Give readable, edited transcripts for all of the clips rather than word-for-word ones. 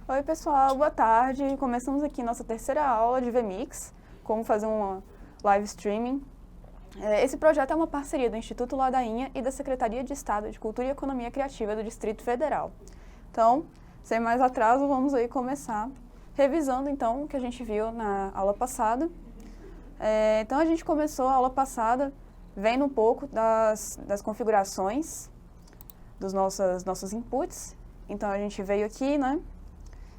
Oi pessoal, boa tarde. Começamos aqui nossa terceira aula de VMix, como fazer uma live streaming. Esse projeto é uma parceria do Instituto Ladainha e da Secretaria de Estado de Cultura e Economia Criativa do Distrito Federal. Então, sem mais atraso, vamos aí começar revisando então o que a gente viu na aula passada. Então a gente começou a aula passada vendo um pouco das configurações dos nossos inputs. Então a gente veio aqui, né?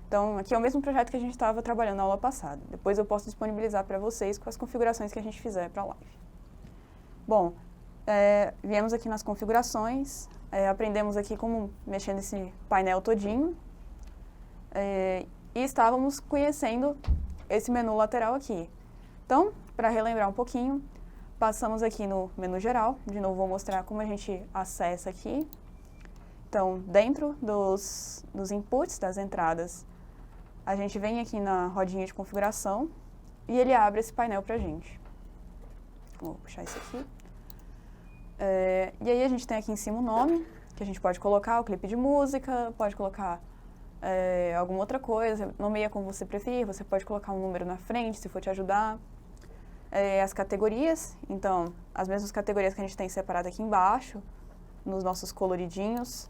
Então, aqui é o mesmo projeto que a gente estava trabalhando na aula passada. Depois eu posso disponibilizar para vocês com as configurações que a gente fizer para a live. Bom, viemos aqui nas configurações, aprendemos aqui como mexer nesse painel todinho. E estávamos conhecendo esse menu lateral aqui. Então, para relembrar um pouquinho, passamos aqui no menu geral. De novo, vou mostrar como a gente acessa aqui. Então, dentro dos inputs, das entradas, a gente vem aqui na rodinha de configuração e ele abre esse painel para a gente. Vou puxar isso aqui. E aí a gente tem aqui em cima o nome, que a gente pode colocar o clipe de música, pode colocar alguma outra coisa, nomeia como você preferir, você pode colocar um número na frente, se for te ajudar. As categorias, então, as mesmas categorias que a gente tem separado aqui embaixo, nos nossos coloridinhos.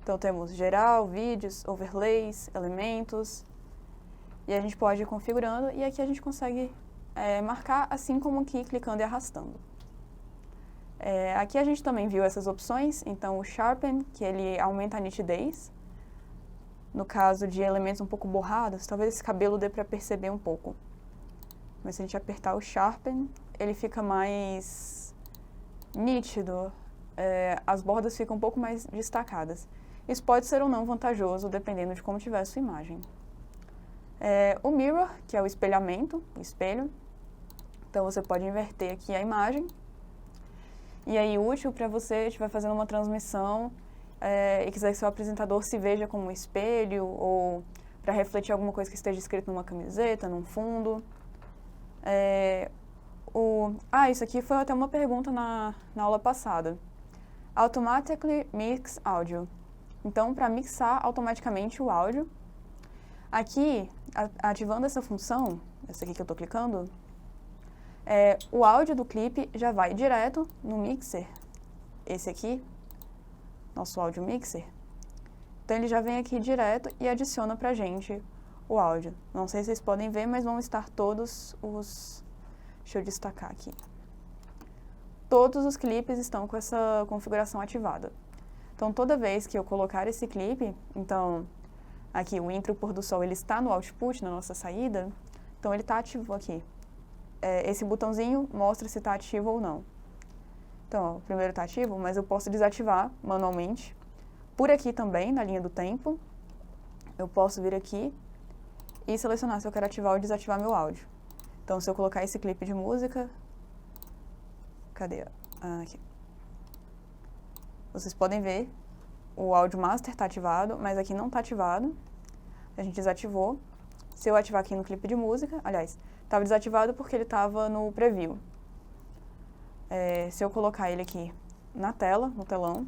Então, temos geral, vídeos, overlays, elementos. E a gente pode ir configurando e aqui a gente consegue marcar, assim como aqui, clicando e arrastando. Aqui a gente também viu essas opções, então o Sharpen, que ele aumenta a nitidez. No caso de elementos um pouco borrados, talvez esse cabelo dê para perceber um pouco. Mas se a gente apertar o Sharpen, ele fica mais nítido, as bordas ficam um pouco mais destacadas. Isso pode ser ou não vantajoso, dependendo de como tiver a sua imagem. O Mirror, que é o espelhamento, o espelho. Então, você pode inverter aqui a imagem. E aí, útil para você estiver fazendo uma transmissão e quiser que seu apresentador se veja como um espelho ou para refletir alguma coisa que esteja escrito numa camiseta, num fundo. Isso aqui foi até uma pergunta na aula passada. Automatically Mix Audio. Então, para mixar automaticamente o áudio, aqui, ativando essa função, essa aqui que eu estou clicando, o áudio do clipe já vai direto no mixer, esse aqui, nosso áudio mixer. Então, ele já vem aqui direto e adiciona para a gente o áudio. Não sei se vocês podem ver, mas vão estar todos os... Deixa eu destacar aqui. Todos os clipes estão com essa configuração ativada. Então, toda vez que eu colocar esse clipe, então, aqui o intro pôr do sol, ele está no output, na nossa saída, então ele está ativo aqui. Esse botãozinho mostra se está ativo ou não. Então, ó, o primeiro está ativo, mas eu posso desativar manualmente. Por aqui também, na linha do tempo, eu posso vir aqui e selecionar se eu quero ativar ou desativar meu áudio. Então, se eu colocar esse clipe de música... Cadê? Aqui. Vocês podem ver, o áudio master está ativado, mas aqui não está ativado. A gente desativou. Se eu ativar aqui no clipe de música, aliás, estava desativado porque ele estava no preview. Se eu colocar ele aqui na tela, no telão,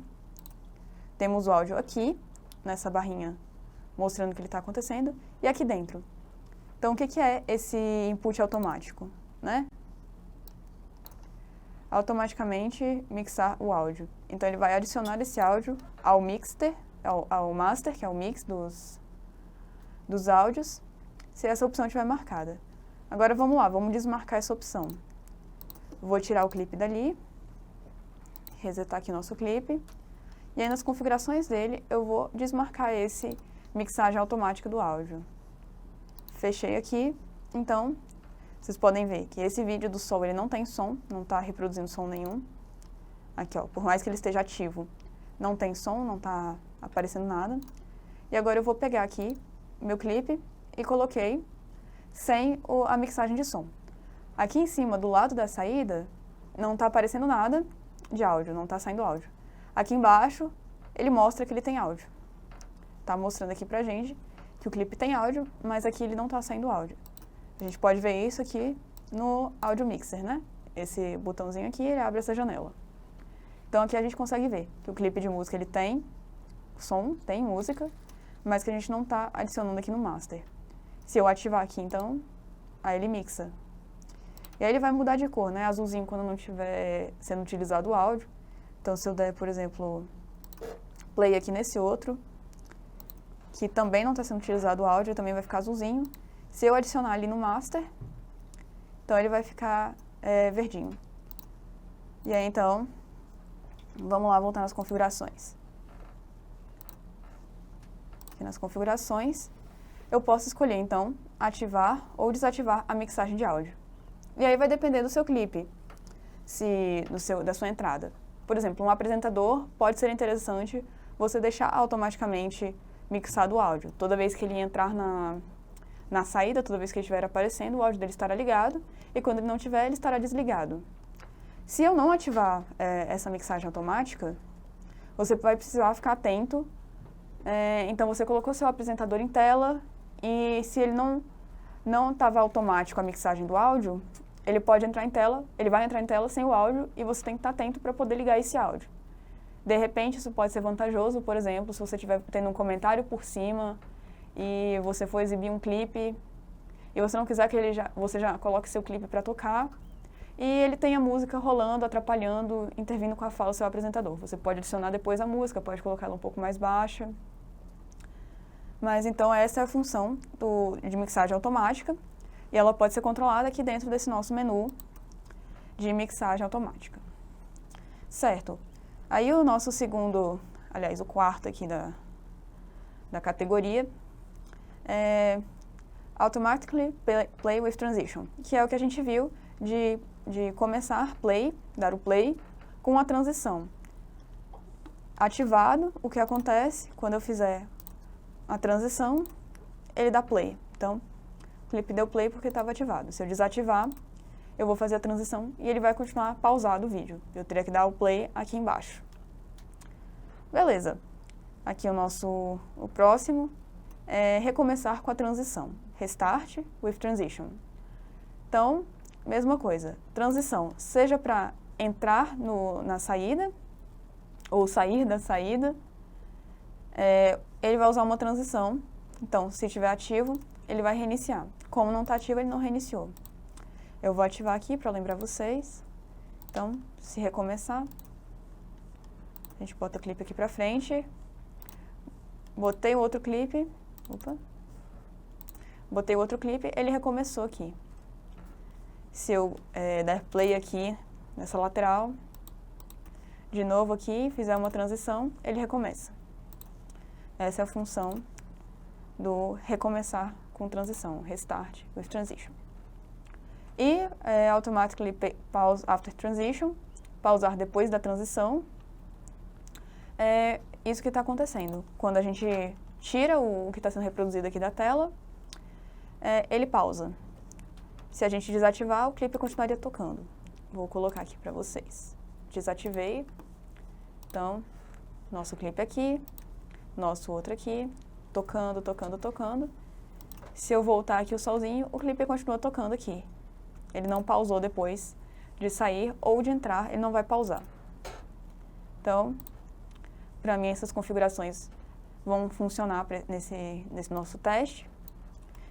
temos o áudio aqui, nessa barrinha, mostrando o que ele está acontecendo, e aqui dentro. Então, o que é esse input automático, né? Automaticamente mixar o áudio. Então, ele vai adicionar esse áudio ao mixer, ao master, que é o mix dos áudios, se essa opção estiver marcada. Agora, vamos lá, vamos desmarcar essa opção. Vou tirar o clipe dali, resetar aqui nosso clipe, e aí nas configurações dele, eu vou desmarcar esse mixagem automática do áudio. Fechei aqui, então... Vocês podem ver que esse vídeo do sol, ele não tem som, não está reproduzindo som nenhum. Aqui, ó, por mais que ele esteja ativo, não tem som, não está aparecendo nada. E agora eu vou pegar aqui meu clipe e coloquei sem a mixagem de som. Aqui em cima, do lado da saída, não está aparecendo nada de áudio, não está saindo áudio. Aqui embaixo, ele mostra que ele tem áudio. Está mostrando aqui pra gente que o clipe tem áudio, mas aqui ele não está saindo áudio. A gente pode ver isso aqui no Audio Mixer, né? Esse botãozinho aqui, ele abre essa janela. Então, aqui a gente consegue ver que o clipe de música, ele tem som, tem música, mas que a gente não está adicionando aqui no master. Se eu ativar aqui, então, aí ele mixa. E aí ele vai mudar de cor, né? Azulzinho quando não estiver sendo utilizado o áudio. Então, se eu der, por exemplo, play aqui nesse outro, que também não está sendo utilizado o áudio, também vai ficar azulzinho. Se eu adicionar ali no master, então ele vai ficar verdinho. E aí, então, vamos lá voltar nas configurações. Aqui nas configurações, eu posso escolher, então, ativar ou desativar a mixagem de áudio. E aí vai depender do seu clipe, da sua entrada. Por exemplo, um apresentador pode ser interessante você deixar automaticamente mixado o áudio. Toda vez que ele entrar na saída, toda vez que ele estiver aparecendo, o áudio dele estará ligado, e quando ele não tiver, ele estará desligado. Se eu não ativar essa mixagem automática, você vai precisar ficar atento. Então, você colocou seu apresentador em tela, e se ele não estava automático a mixagem do áudio, ele vai entrar em tela sem o áudio, e você tem que estar atento para poder ligar esse áudio. De repente, isso pode ser vantajoso, por exemplo, se você estiver tendo um comentário por cima e você for exibir um clipe e você não quiser que você já coloque seu clipe para tocar e ele tem a música rolando, atrapalhando, intervindo com a fala do seu apresentador. Você pode adicionar depois a música, pode colocá-la um pouco mais baixa. Mas então essa é a função de mixagem automática e ela pode ser controlada aqui dentro desse nosso menu de mixagem automática. Certo. Aí o nosso o quarto aqui da categoria é Automatically Play with Transition, que é o que a gente viu de começar dar o play com a transição. Ativado, o que acontece quando eu fizer a transição, ele dá play. Então, o clipe deu play porque estava ativado. Se eu desativar, eu vou fazer a transição e ele vai continuar pausado o vídeo. Eu teria que dar o play aqui embaixo. Beleza. Aqui o próximo é recomeçar com a transição. Restart with transition. Então, mesma coisa. Transição, seja para entrar na saída ou sair da saída, ele vai usar uma transição. Então, se estiver ativo, ele vai reiniciar. Como não está ativo, ele não reiniciou. Eu vou ativar aqui para lembrar vocês. Então, se recomeçar, a gente bota o clipe aqui para frente. Botei o outro clipe. Botei o outro clipe, ele recomeçou aqui. Se eu der play aqui nessa lateral, de novo aqui, fizer uma transição, ele recomeça. Essa é a função do recomeçar com transição, restart with transition. E automatically pause after transition, pausar depois da transição. É isso que está acontecendo. Quando a gente tira o que está sendo reproduzido aqui da tela, ele pausa. Se a gente desativar, o clipe continuaria tocando. Vou colocar aqui para vocês. Desativei. Então, nosso clipe aqui, nosso outro aqui, tocando, tocando, tocando. Se eu voltar aqui o solzinho, o clipe continua tocando aqui. Ele não pausou depois de sair ou de entrar, ele não vai pausar. Então, para mim, essas configurações vão funcionar nesse nosso teste.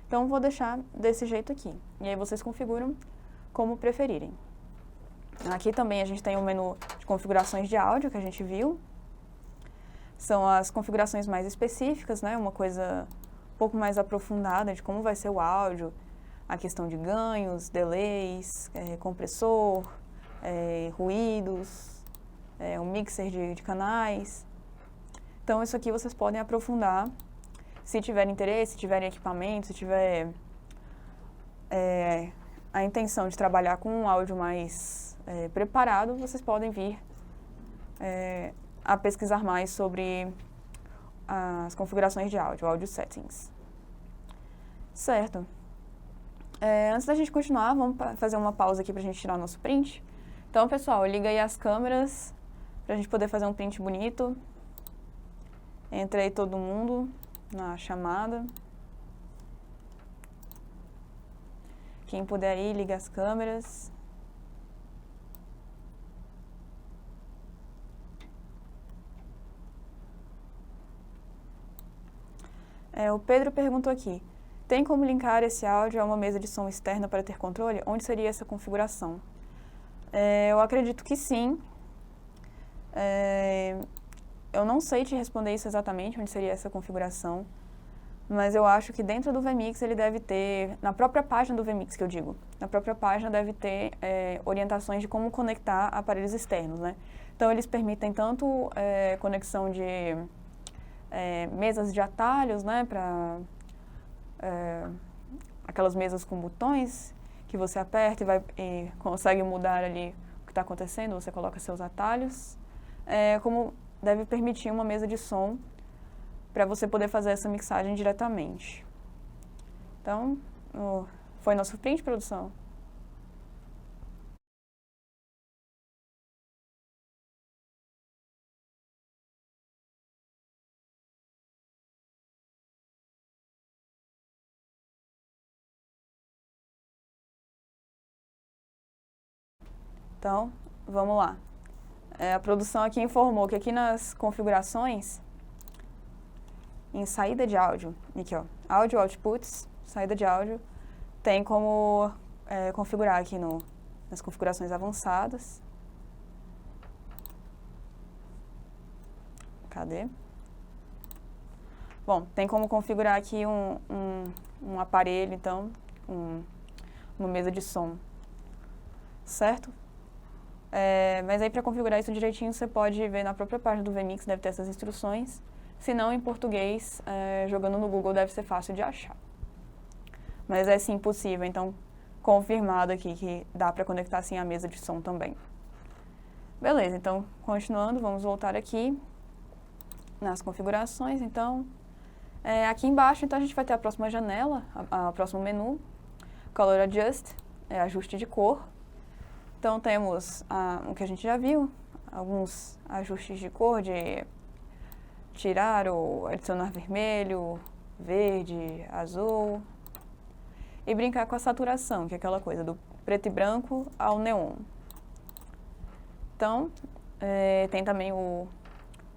Então, vou deixar desse jeito aqui. E aí, vocês configuram como preferirem. Aqui também a gente tem um menu de configurações de áudio que a gente viu. São as configurações mais específicas, né? Uma coisa um pouco mais aprofundada de como vai ser o áudio, a questão de ganhos, delays, compressor, ruídos, um mixer de canais. Então, isso aqui vocês podem aprofundar se tiverem interesse, se tiverem equipamento, se tiver a intenção de trabalhar com um áudio mais preparado, vocês podem vir a pesquisar mais sobre as configurações de áudio, audio settings. Certo. Antes da gente continuar, vamos fazer uma pausa aqui para a gente tirar o nosso print. Então, pessoal, liga aí as câmeras para a gente poder fazer um print bonito. Entra aí todo mundo na chamada. Quem puder aí, liga as câmeras. O Pedro perguntou aqui, tem como linkar esse áudio a uma mesa de som externa para ter controle? Onde seria essa configuração? Eu acredito que sim. Eu não sei te responder isso exatamente, onde seria essa configuração, mas eu acho que dentro do vMix ele deve ter, na própria página do vMix que eu digo, na própria página deve ter orientações de como conectar aparelhos externos, né? Então eles permitem tanto conexão de mesas de atalhos, né, para aquelas mesas com botões que você aperta e consegue mudar ali o que está acontecendo, você coloca seus atalhos, como deve permitir uma mesa de som para você poder fazer essa mixagem diretamente. Então, foi nosso print, produção? Então, vamos lá. A produção aqui informou que aqui nas configurações, em saída de áudio, aqui ó, áudio outputs, saída de áudio, tem como configurar aqui nas configurações avançadas. Cadê? Bom, tem como configurar aqui um aparelho, então, uma mesa de som, certo? Mas aí para configurar isso direitinho, você pode ver na própria página do vMix, deve ter essas instruções. Se não, em português, jogando no Google deve ser fácil de achar. Mas é sim possível, então confirmado aqui que dá para conectar sim a mesa de som também. Beleza, então continuando, vamos voltar aqui nas configurações. Então, aqui embaixo então, a gente vai ter a próxima janela, o próximo menu, Color Adjust, ajuste de cor. Então temos o que a gente já viu, alguns ajustes de cor, de tirar ou adicionar vermelho, verde, azul. E brincar com a saturação, que é aquela coisa do preto e branco ao neon. Então, tem também o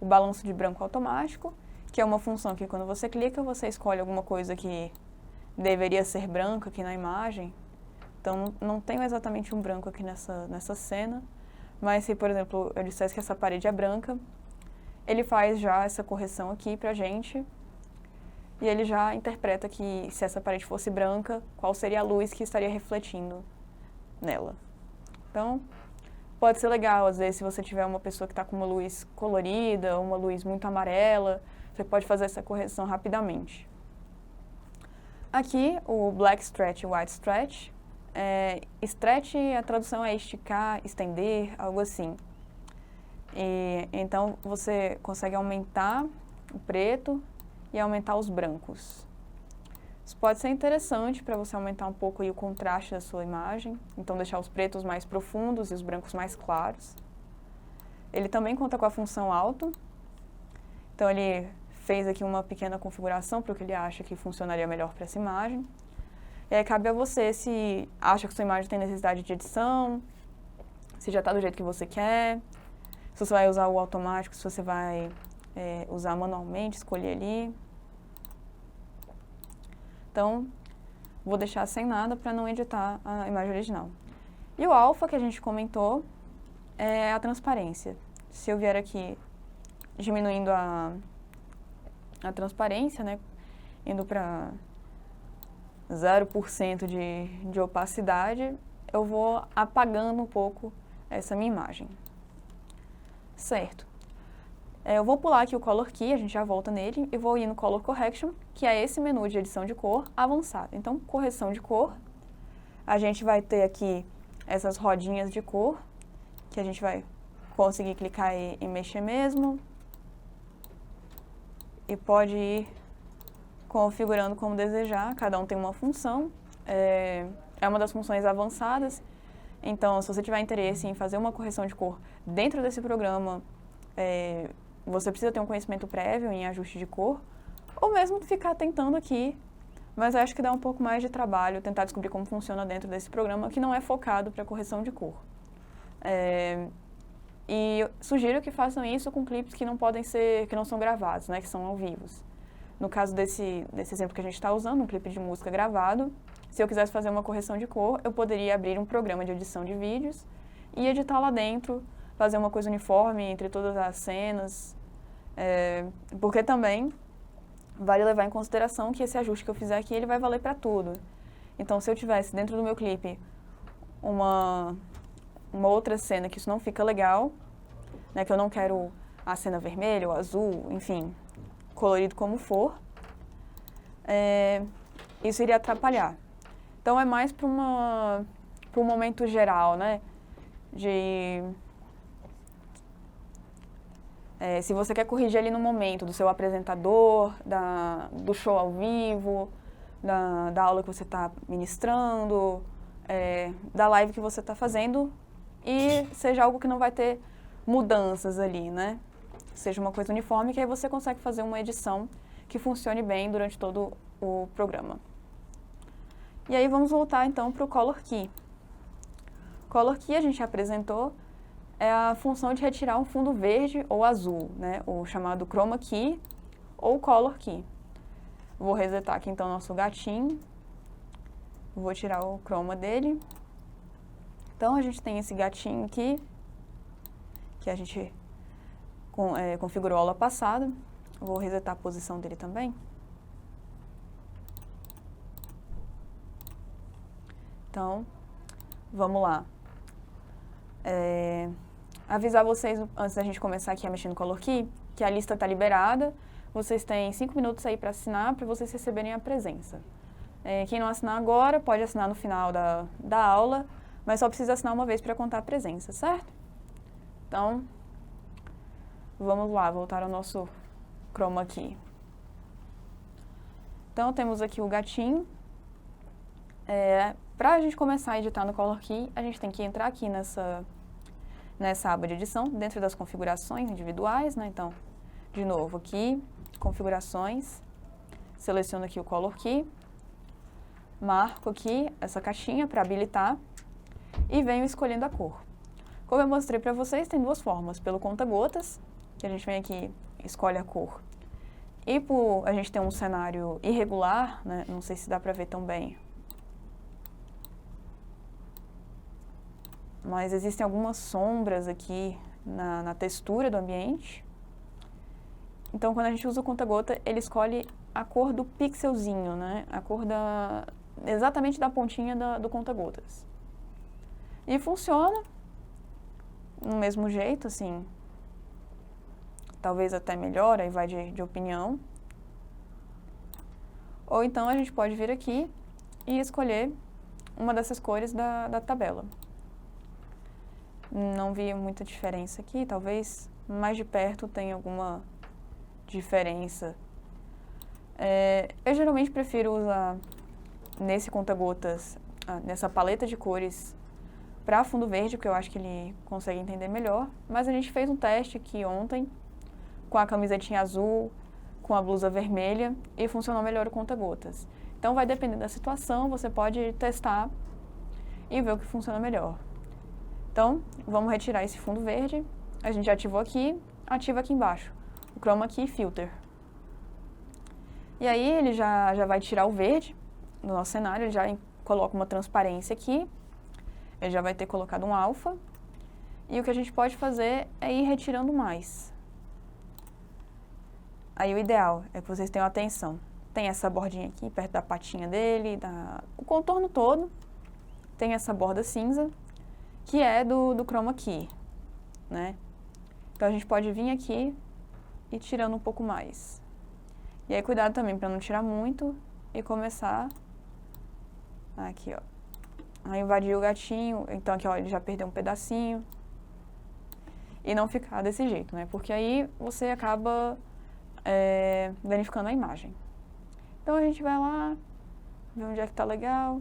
balanço de branco automático, que é uma função que quando você clica, você escolhe alguma coisa que deveria ser branca aqui na imagem. Então, não tenho exatamente um branco aqui nessa cena, mas se, por exemplo, eu dissesse que essa parede é branca, ele faz já essa correção aqui pra gente, e ele já interpreta que se essa parede fosse branca, qual seria a luz que estaria refletindo nela. Então, pode ser legal, às vezes, se você tiver uma pessoa que está com uma luz colorida, uma luz muito amarela, você pode fazer essa correção rapidamente. Aqui, o Black Stretch e White Stretch. Stretch, a tradução é esticar, estender, algo assim. Então, você consegue aumentar o preto e aumentar os brancos. Isso pode ser interessante para você aumentar um pouco aí o contraste da sua imagem, então deixar os pretos mais profundos e os brancos mais claros. Ele também conta com a função Auto, então ele fez aqui uma pequena configuração para o que ele acha que funcionaria melhor para essa imagem. E aí cabe a você se acha que sua imagem tem necessidade de edição, se já está do jeito que você quer, se você vai usar o automático, se você vai usar manualmente, escolher ali. Então, vou deixar sem nada para não editar a imagem original. E o alfa que a gente comentou é a transparência. Se eu vier aqui diminuindo a transparência, né, indo para 0% de opacidade, eu vou apagando um pouco essa minha imagem. Certo. Eu vou pular aqui o Color Key, a gente já volta nele, e vou ir no Color Correction, que é esse menu de edição de cor avançado. Então, correção de cor, a gente vai ter aqui essas rodinhas de cor, que a gente vai conseguir clicar e mexer mesmo. E pode ir configurando como desejar, cada um tem uma função. É uma das funções avançadas, então, se você tiver interesse em fazer uma correção de cor dentro desse programa, você precisa ter um conhecimento prévio em ajuste de cor, ou mesmo ficar tentando aqui, mas acho que dá um pouco mais de trabalho tentar descobrir como funciona dentro desse programa, que não é focado para correção de cor. E eu sugiro que façam isso com clipes que não podem ser, que não são gravados, né, que são ao vivo. no caso desse exemplo que a gente está usando, um clipe de música gravado, se eu quisesse fazer uma correção de cor, eu poderia abrir um programa de edição de vídeos e editar lá dentro, fazer uma coisa uniforme entre todas as cenas, porque também vale levar em consideração que esse ajuste que eu fizer aqui, ele vai valer para tudo. Então, se eu tivesse dentro do meu clipe uma outra cena que isso não fica legal, né, que eu não quero a cena vermelha ou azul, enfim, colorido como for, isso iria atrapalhar. Então, é mais para um momento geral, né, se você quer corrigir ali no momento do seu apresentador, do show ao vivo, da aula que você está ministrando, da live que você está fazendo, e seja algo que não vai ter mudanças ali, né? Seja uma coisa uniforme, que aí você consegue fazer uma edição que funcione bem durante todo o programa. E aí vamos voltar então para o Color Key. Color Key a gente apresentou é a função de retirar um fundo verde ou azul, né? O chamado Chroma Key ou Color Key. Vou resetar aqui então nosso gatinho. Vou tirar o chroma dele. Então a gente tem esse gatinho aqui, que a gente configurou a aula passada. Vou resetar a posição dele também. Então, vamos lá. Avisar vocês, antes da gente começar aqui a mexer no Color Key, que a lista está liberada. Vocês têm 5 minutos aí para assinar, para vocês receberem a presença. Quem não assinar agora, pode assinar no final da aula, mas só precisa assinar uma vez para contar a presença, certo? Então, vamos lá, voltar ao nosso Chroma Key. Então, temos aqui o gatinho. Para a gente começar a editar no Color Key, a gente tem que entrar aqui nessa aba de edição, dentro das configurações individuais, né? Então, de novo, aqui, configurações, seleciono aqui o Color Key, marco aqui essa caixinha para habilitar e venho escolhendo a cor. Como eu mostrei para vocês, tem duas formas, pelo conta-gotas, que a gente vem aqui, escolhe a cor, e por a gente tem um cenário irregular, né? Não sei se dá para ver tão bem, mas existem algumas sombras aqui na textura do ambiente. Então, quando a gente usa o conta-gota, ele escolhe a cor do pixelzinho, né? A cor exatamente da pontinha do conta-gotas. E funciona do mesmo jeito, assim, talvez até melhor, aí vai de opinião. Ou então a gente pode vir aqui e escolher uma dessas cores da tabela. Não vi muita diferença aqui, talvez mais de perto tenha alguma diferença. Eu geralmente prefiro usar nesse conta-gotas, nessa paleta de cores para fundo verde, porque eu acho que ele consegue entender melhor. Mas a gente fez um teste aqui ontem com a camisetinha azul, com a blusa vermelha e funcionou melhor o conta-gotas. Então vai depender da situação, você pode testar e ver o que funciona melhor. Então, vamos retirar esse fundo verde. A gente ativou aqui, ativa aqui embaixo, o Chroma Key Filter. E aí ele já vai tirar o verde do nosso cenário, ele já coloca uma transparência aqui, ele já vai ter colocado um alfa. E o que a gente pode fazer é ir retirando mais. Aí o ideal é que vocês tenham atenção. Tem essa bordinha aqui perto da patinha dele, o contorno todo. Tem essa borda cinza, que é do Chroma Key, né? Então, a gente pode vir aqui e tirando um pouco mais. E aí, cuidado também para não tirar muito e começar aqui, ó. Aí, invadir o gatinho. Então, aqui, ó, ele já perdeu um pedacinho. E não ficar desse jeito, né? Porque aí você acaba danificando a imagem. Então, a gente vai lá, ver onde é que tá legal.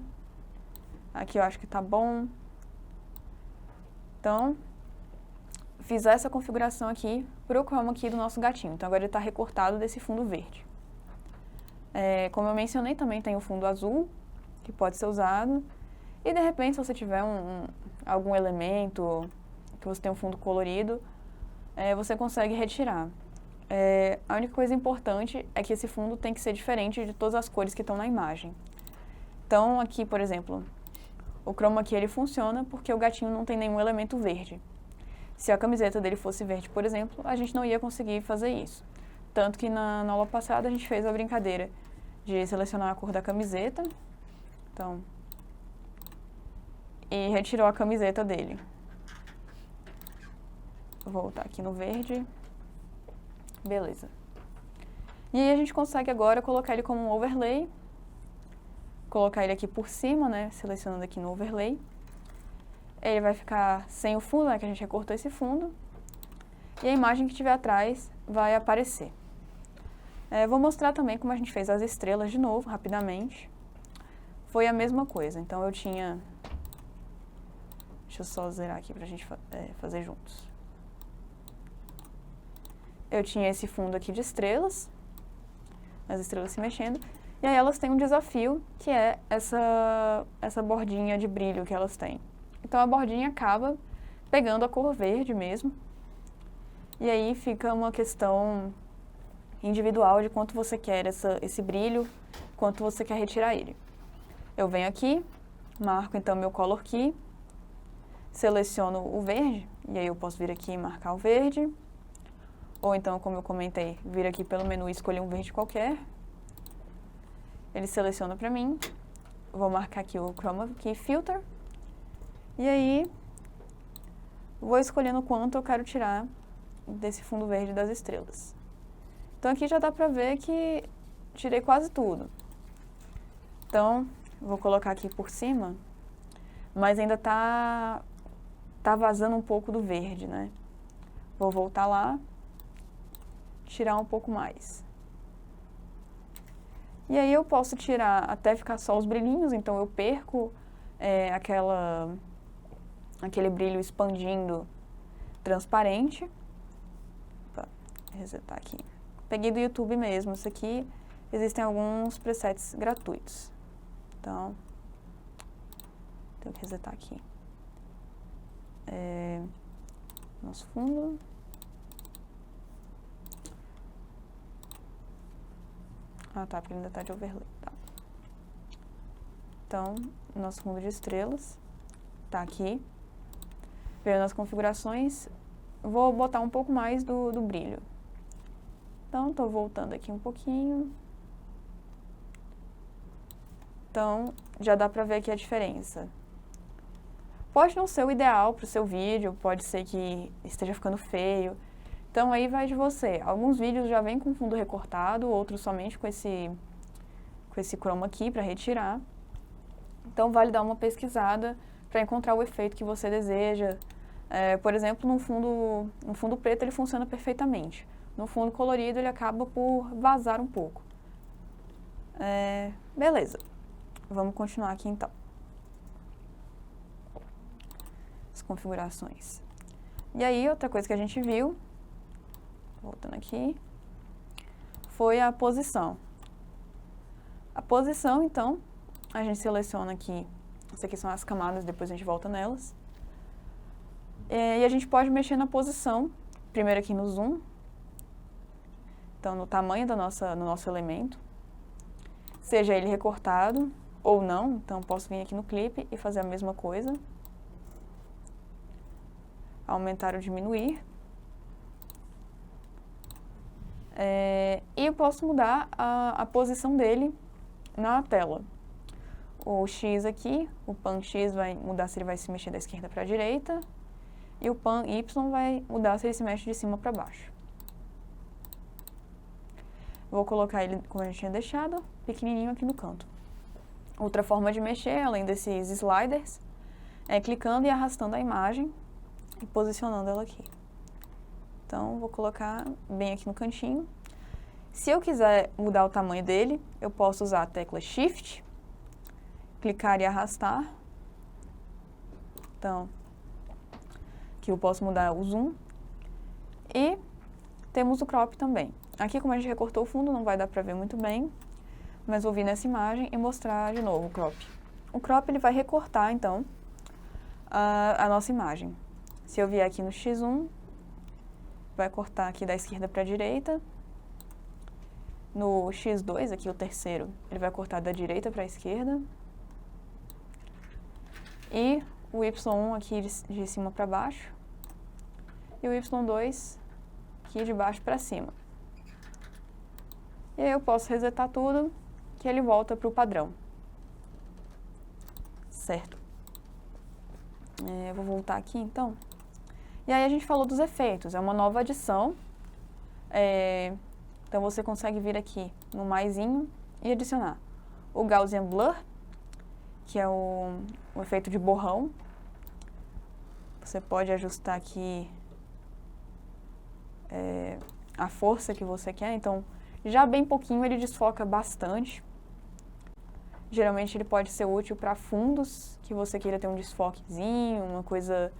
Aqui eu acho que tá bom. Então, fiz essa configuração aqui para o Chroma Key do nosso gatinho. Então, agora ele está recortado desse fundo verde. Como eu mencionei, também tem o fundo azul, que pode ser usado. E, de repente, se você tiver algum elemento, que você tem um fundo colorido, você consegue retirar. A única coisa importante é que esse fundo tem que ser diferente de todas as cores que estão na imagem. Então, aqui, por exemplo, o chroma key ele funciona porque o gatinho não tem nenhum elemento verde. Se a camiseta dele fosse verde, por exemplo, a gente não ia conseguir fazer isso. Tanto que na aula passada a gente fez a brincadeira de selecionar a cor da camiseta. Então, e retirou a camiseta dele. Vou voltar aqui no verde. Beleza. E aí a gente consegue agora colocar ele como um overlay. Colocar ele aqui por cima, né? Selecionando aqui no overlay. Ele vai ficar sem o fundo, né? Que a gente recortou esse fundo. E a imagem que tiver atrás vai aparecer. Vou mostrar também como a gente fez as estrelas de novo, rapidamente. Foi a mesma coisa. Então eu tinha... Deixa eu só zerar aqui pra gente fazer juntos. Eu tinha esse fundo aqui de estrelas, as estrelas se mexendo, e aí elas têm um desafio, que é essa bordinha de brilho que elas têm. Então a bordinha acaba pegando a cor verde mesmo, e aí fica uma questão individual de quanto você quer esse brilho, quanto você quer retirar ele. Eu venho aqui, marco então meu color key, seleciono o verde, e aí eu posso vir aqui e marcar o verde. Ou então, como eu comentei, vir aqui pelo menu e escolher um verde qualquer. Ele seleciona para mim. Vou marcar aqui o Chroma Key Filter. E aí, vou escolhendo quanto eu quero tirar desse fundo verde das estrelas. Então, aqui já dá para ver que tirei quase tudo. Então, vou colocar aqui por cima, mas ainda tá vazando um pouco do verde, né? Vou voltar lá. Tirar um pouco mais. E aí eu posso tirar até ficar só os brilhinhos, então eu perco aquele brilho expandindo transparente. Opa, resetar aqui. Peguei do YouTube mesmo, isso aqui existem alguns presets gratuitos. Então, tenho que resetar aqui. Nosso fundo. Ah, tá, porque ele ainda tá de overlay, tá. Então, nosso fundo de estrelas tá aqui. Veio nas configurações, vou botar um pouco mais do brilho. Então, tô voltando aqui um pouquinho. Então, já dá pra ver aqui a diferença. Pode não ser o ideal pro seu vídeo, pode ser que esteja ficando feio. Então, aí vai de você. Alguns vídeos já vêm com fundo recortado, outros somente com esse chroma key para retirar. Então, vale dar uma pesquisada para encontrar o efeito que você deseja. Por exemplo, no fundo preto ele funciona perfeitamente. No fundo colorido ele acaba por vazar um pouco. Beleza. Vamos continuar aqui então. As configurações. E aí, outra coisa que a gente viu, voltando aqui, foi a posição. A posição, então, a gente seleciona aqui, essas aqui são as camadas, depois a gente volta nelas. E a gente pode mexer na posição, primeiro aqui no zoom, então no tamanho do nosso elemento, seja ele recortado ou não, então posso vir aqui no clipe e fazer a mesma coisa. Aumentar ou diminuir. E eu posso mudar a posição dele na tela. O X aqui, o pan X vai mudar se ele vai se mexer da esquerda para a direita. E o pan Y vai mudar se ele se mexe de cima para baixo. Vou colocar ele, como a gente tinha deixado, pequenininho aqui no canto. Outra forma de mexer, além desses sliders, é clicando e arrastando a imagem e posicionando ela aqui. Então, vou colocar bem aqui no cantinho. Se eu quiser mudar o tamanho dele, eu posso usar a tecla Shift, clicar e arrastar. Então, aqui eu posso mudar o zoom. E temos o crop também. Aqui, como a gente recortou o fundo, não vai dar pra ver muito bem, mas vou vir nessa imagem e mostrar de novo o crop. O crop ele vai recortar, então, a nossa imagem. Se eu vier aqui no X1, vai cortar aqui da esquerda para a direita. No X2, aqui o terceiro, ele vai cortar da direita para a esquerda. E o Y1 aqui de cima para baixo. E o Y2 aqui de baixo para cima. E aí eu posso resetar tudo, que ele volta para o padrão. Certo. Vou voltar aqui então. E aí a gente falou dos efeitos, é uma nova adição. Então você consegue vir aqui no maisinho e adicionar o Gaussian Blur, que é o efeito de borrão. Você pode ajustar aqui a força que você quer, então já bem pouquinho ele desfoca bastante. Geralmente ele pode ser útil para fundos que você queira ter um desfoquezinho, uma coisa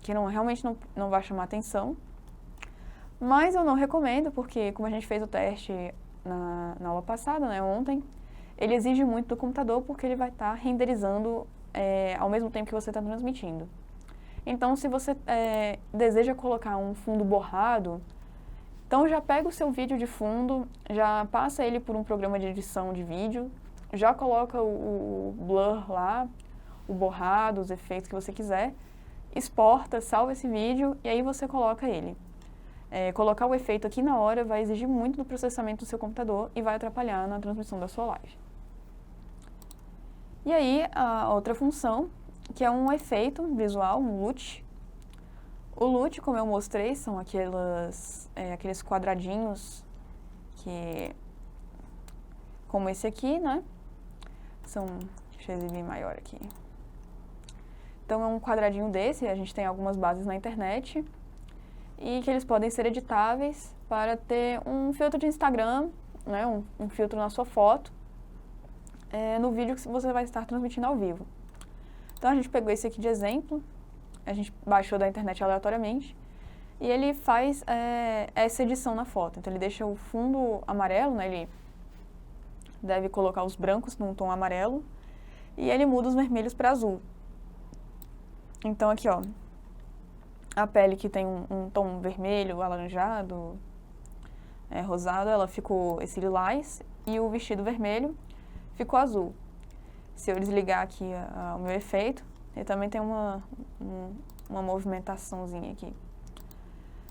que realmente não vai chamar atenção. Mas eu não recomendo, porque como a gente fez o teste na aula passada, né, ontem, ele exige muito do computador porque ele vai estar renderizando ao mesmo tempo que você está transmitindo. Então, se você deseja colocar um fundo borrado, então já pega o seu vídeo de fundo, já passa ele por um programa de edição de vídeo, já coloca o blur lá, o borrado, os efeitos que você quiser, exporta, salva esse vídeo e aí você coloca ele. Colocar o efeito aqui na hora vai exigir muito do processamento do seu computador e vai atrapalhar na transmissão da sua live. E aí, a outra função, que é um efeito visual, um LUT. O LUT, como eu mostrei, são aqueles quadradinhos como esse aqui, né? Deixa eu exibir maior aqui. Então, é um quadradinho desse, a gente tem algumas bases na internet, e que eles podem ser editáveis para ter um filtro de Instagram, né, um filtro na sua foto, no vídeo que você vai estar transmitindo ao vivo. Então, a gente pegou esse aqui de exemplo, a gente baixou da internet aleatoriamente, e ele faz essa edição na foto. Então, ele deixa o fundo amarelo, né, ele deve colocar os brancos num tom amarelo, e ele muda os vermelhos para azul. Então, aqui, ó, a pele que tem um tom vermelho, alaranjado, rosado, ela ficou esse lilás, e o vestido vermelho ficou azul. Se eu desligar aqui o meu efeito, ele também tem uma movimentaçãozinha aqui.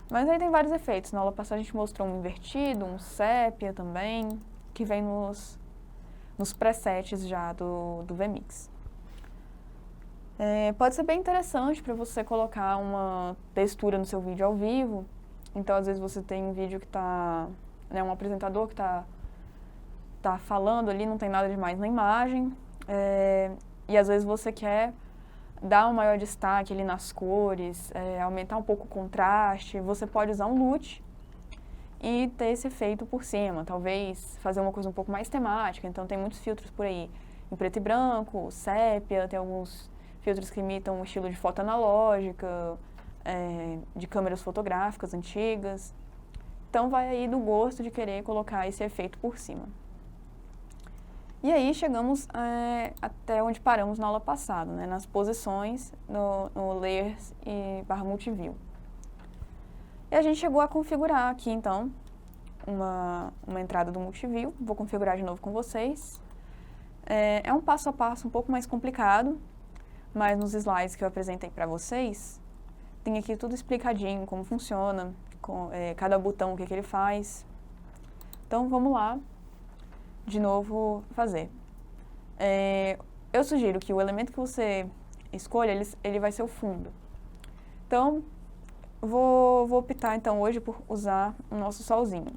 Mas aí tem vários efeitos. Na aula passada a gente mostrou um invertido, um sépia também, que vem nos presets já do VMix. Pode ser bem interessante para você colocar uma textura no seu vídeo ao vivo. Então, às vezes você tem um vídeo que está, um apresentador que está falando ali, não tem nada demais na imagem. E às vezes você quer dar um maior destaque ali nas cores, aumentar um pouco o contraste. Você pode usar um LUT e ter esse efeito por cima. Talvez fazer uma coisa um pouco mais temática. Então, tem muitos filtros por aí, em preto e branco, sépia, tem alguns filtros que imitam o estilo de foto analógica, de câmeras fotográficas antigas. Então, vai aí do gosto de querer colocar esse efeito por cima. E aí, chegamos até onde paramos na aula passada, né, nas posições, no Layers e /Multiview. E a gente chegou a configurar aqui, então, uma entrada do Multiview. Vou configurar de novo com vocês. É um passo a passo um pouco mais complicado, mas nos slides que eu apresentei para vocês, tem aqui tudo explicadinho, como funciona, cada botão, o que ele faz. Então, vamos lá, de novo, fazer. Eu sugiro que o elemento que você escolha, ele vai ser o fundo. Então, vou optar, então, hoje por usar o nosso solzinho.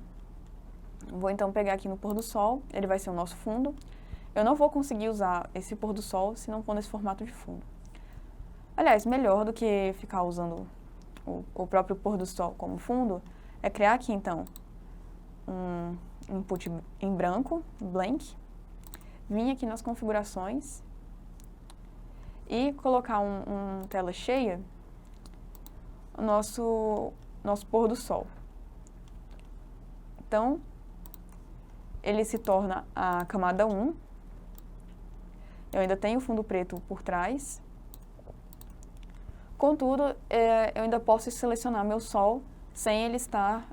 Vou, então, pegar aqui no pôr do sol, ele vai ser o nosso fundo. Eu não vou conseguir usar esse pôr do sol se não for nesse formato de fundo. Aliás, melhor do que ficar usando o próprio pôr do sol como fundo, é criar aqui, então, um input em branco, blank, vir aqui nas configurações e colocar um tela cheia, o nosso pôr do sol. Então, ele se torna a camada 1. Eu ainda tenho o fundo preto por trás. Contudo, eu ainda posso selecionar meu sol sem ele estar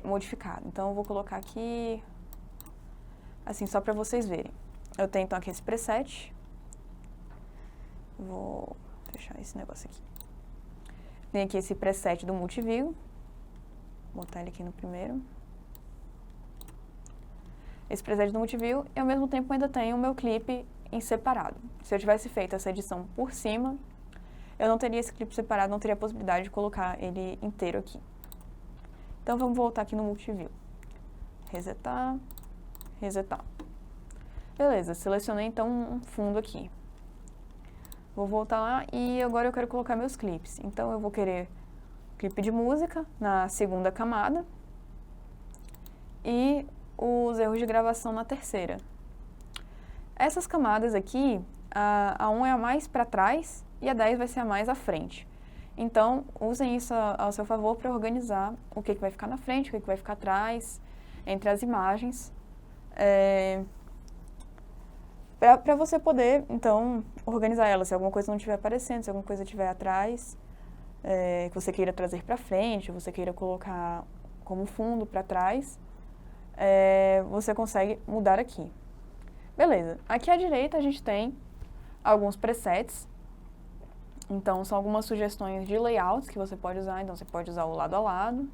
modificado. Então, eu vou colocar aqui, assim, só para vocês verem. Eu tenho, então, aqui esse preset. Vou fechar esse negócio aqui. Tem aqui esse preset do Multiview. Vou botar ele aqui no primeiro. Esse preset do Multiview e, ao mesmo tempo, ainda tenho o meu clipe em separado. Se eu tivesse feito essa edição por cima, eu não teria esse clipe separado, não teria a possibilidade de colocar ele inteiro aqui. Então, vamos voltar aqui no Multiview. Resetar, resetar. Beleza, selecionei, então, um fundo aqui. Vou voltar lá e agora eu quero colocar meus clipes. Então, eu vou querer clipe de música na segunda camada e os erros de gravação na terceira. Essas camadas aqui, a 1 é a mais para trás e a 10 vai ser a mais à frente. Então, usem isso ao seu favor para organizar o que vai ficar na frente, o que vai ficar atrás, entre as imagens. Para você poder, então, organizar elas. Se alguma coisa não estiver aparecendo, se alguma coisa estiver atrás, que você queira trazer para frente, você queira colocar como fundo para trás, você consegue mudar aqui. Beleza. Aqui à direita a gente tem alguns presets. Então, são algumas sugestões de layouts que você pode usar. Então, você pode usar o lado a lado.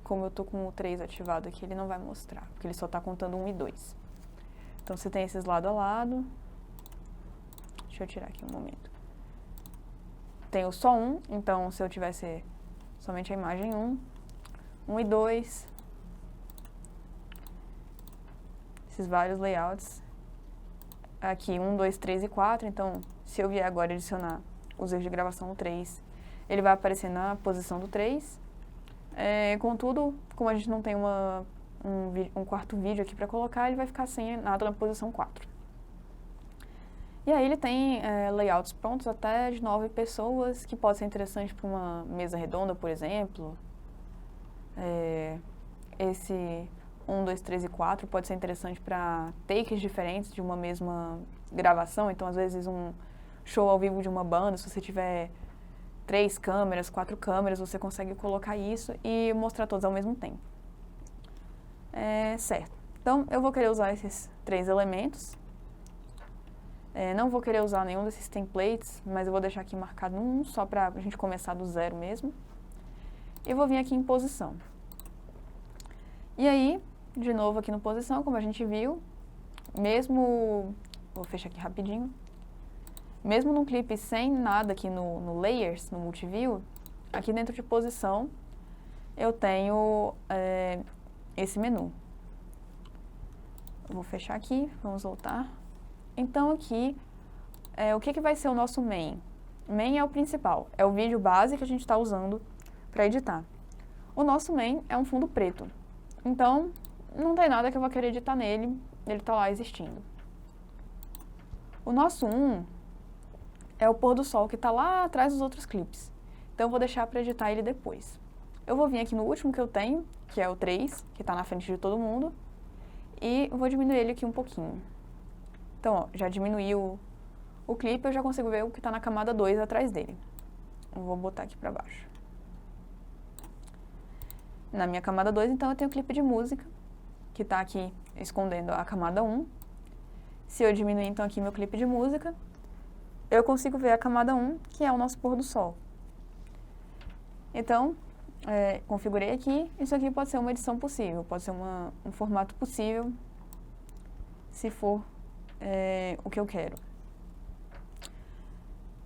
Como eu estou com o 3 ativado aqui, ele não vai mostrar, porque ele só está contando 1 e 2. Então, você tem esses lado a lado. Deixa eu tirar aqui um momento. Tem o só 1, então, se eu tivesse somente a imagem 1 e 2. Esses vários layouts. Aqui, 1, 2, 3 e 4. Então, se eu vier agora adicionar os erros de gravação no 3, ele vai aparecer na posição do 3. Contudo, como a gente não tem um quarto vídeo aqui para colocar, ele vai ficar sem nada na posição 4. E aí ele tem layouts prontos até de 9 pessoas, que pode ser interessante para uma mesa redonda, por exemplo. Esse 1, 2, 3 e 4 pode ser interessante para takes diferentes de uma mesma gravação. Então, às vezes, um show ao vivo de uma banda, se você tiver 3 câmeras, 4 câmeras, você consegue colocar isso e mostrar todos ao mesmo tempo. Certo. Então, eu vou querer usar esses 3 elementos. Não vou querer usar nenhum desses templates, mas eu vou deixar aqui marcado um, só para a gente começar do zero mesmo. E vou vir aqui em posição. E aí, de novo aqui no posição, como a gente viu, mesmo... Vou fechar aqui rapidinho. Mesmo num clipe sem nada aqui no Layers, no Multiview, aqui dentro de posição, eu tenho esse menu. Eu vou fechar aqui, vamos voltar. Então aqui, o que vai ser o nosso main? Main é o principal, é o vídeo base que a gente está usando para editar. O nosso main é um fundo preto, então não tem nada que eu vou querer editar nele, ele está lá existindo. O nosso 1 é o pôr do sol que está lá atrás dos outros clipes, então eu vou deixar para editar ele depois. Eu vou vir aqui no último que eu tenho, que é o 3, que está na frente de todo mundo, e vou diminuir ele aqui um pouquinho. Então, ó, já diminuiu o clipe, eu já consigo ver o que está na camada 2 atrás dele. Eu vou botar aqui para baixo. Na minha camada 2, então, eu tenho o clipe de música, que está aqui escondendo a camada 1. Se eu diminuir, então, aqui meu clipe de música, eu consigo ver a camada 1, que é o nosso pôr do sol. Então, configurei aqui. Isso aqui pode ser uma edição possível, pode ser um formato possível, se for o que eu quero.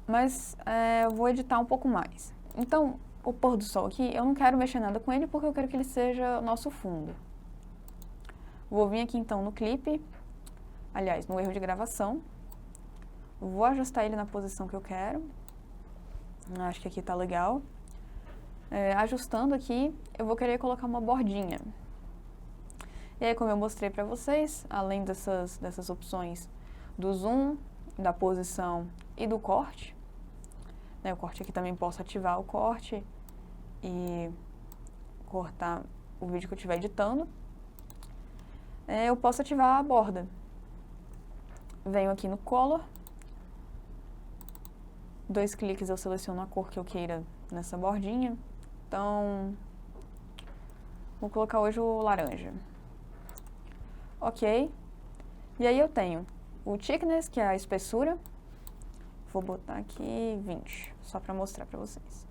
Mas eu vou editar um pouco mais. Então, o pôr do sol aqui, eu não quero mexer nada com ele porque eu quero que ele seja o nosso fundo. Vou vir aqui então no clipe, aliás, no erro de gravação. Vou ajustar ele na posição que eu quero. Acho que aqui tá legal. Ajustando aqui, eu vou querer colocar uma bordinha. E aí, como eu mostrei para vocês, além dessas opções do zoom, da posição e do corte, né, o corte aqui também posso ativar o corte e cortar o vídeo que eu estiver editando. Eu posso ativar a borda. Venho aqui no Color, 2 cliques eu seleciono a cor que eu queira nessa bordinha. Então, vou colocar hoje o laranja. Ok. E aí eu tenho o thickness, que é a espessura. Vou botar aqui 20, só para mostrar para vocês.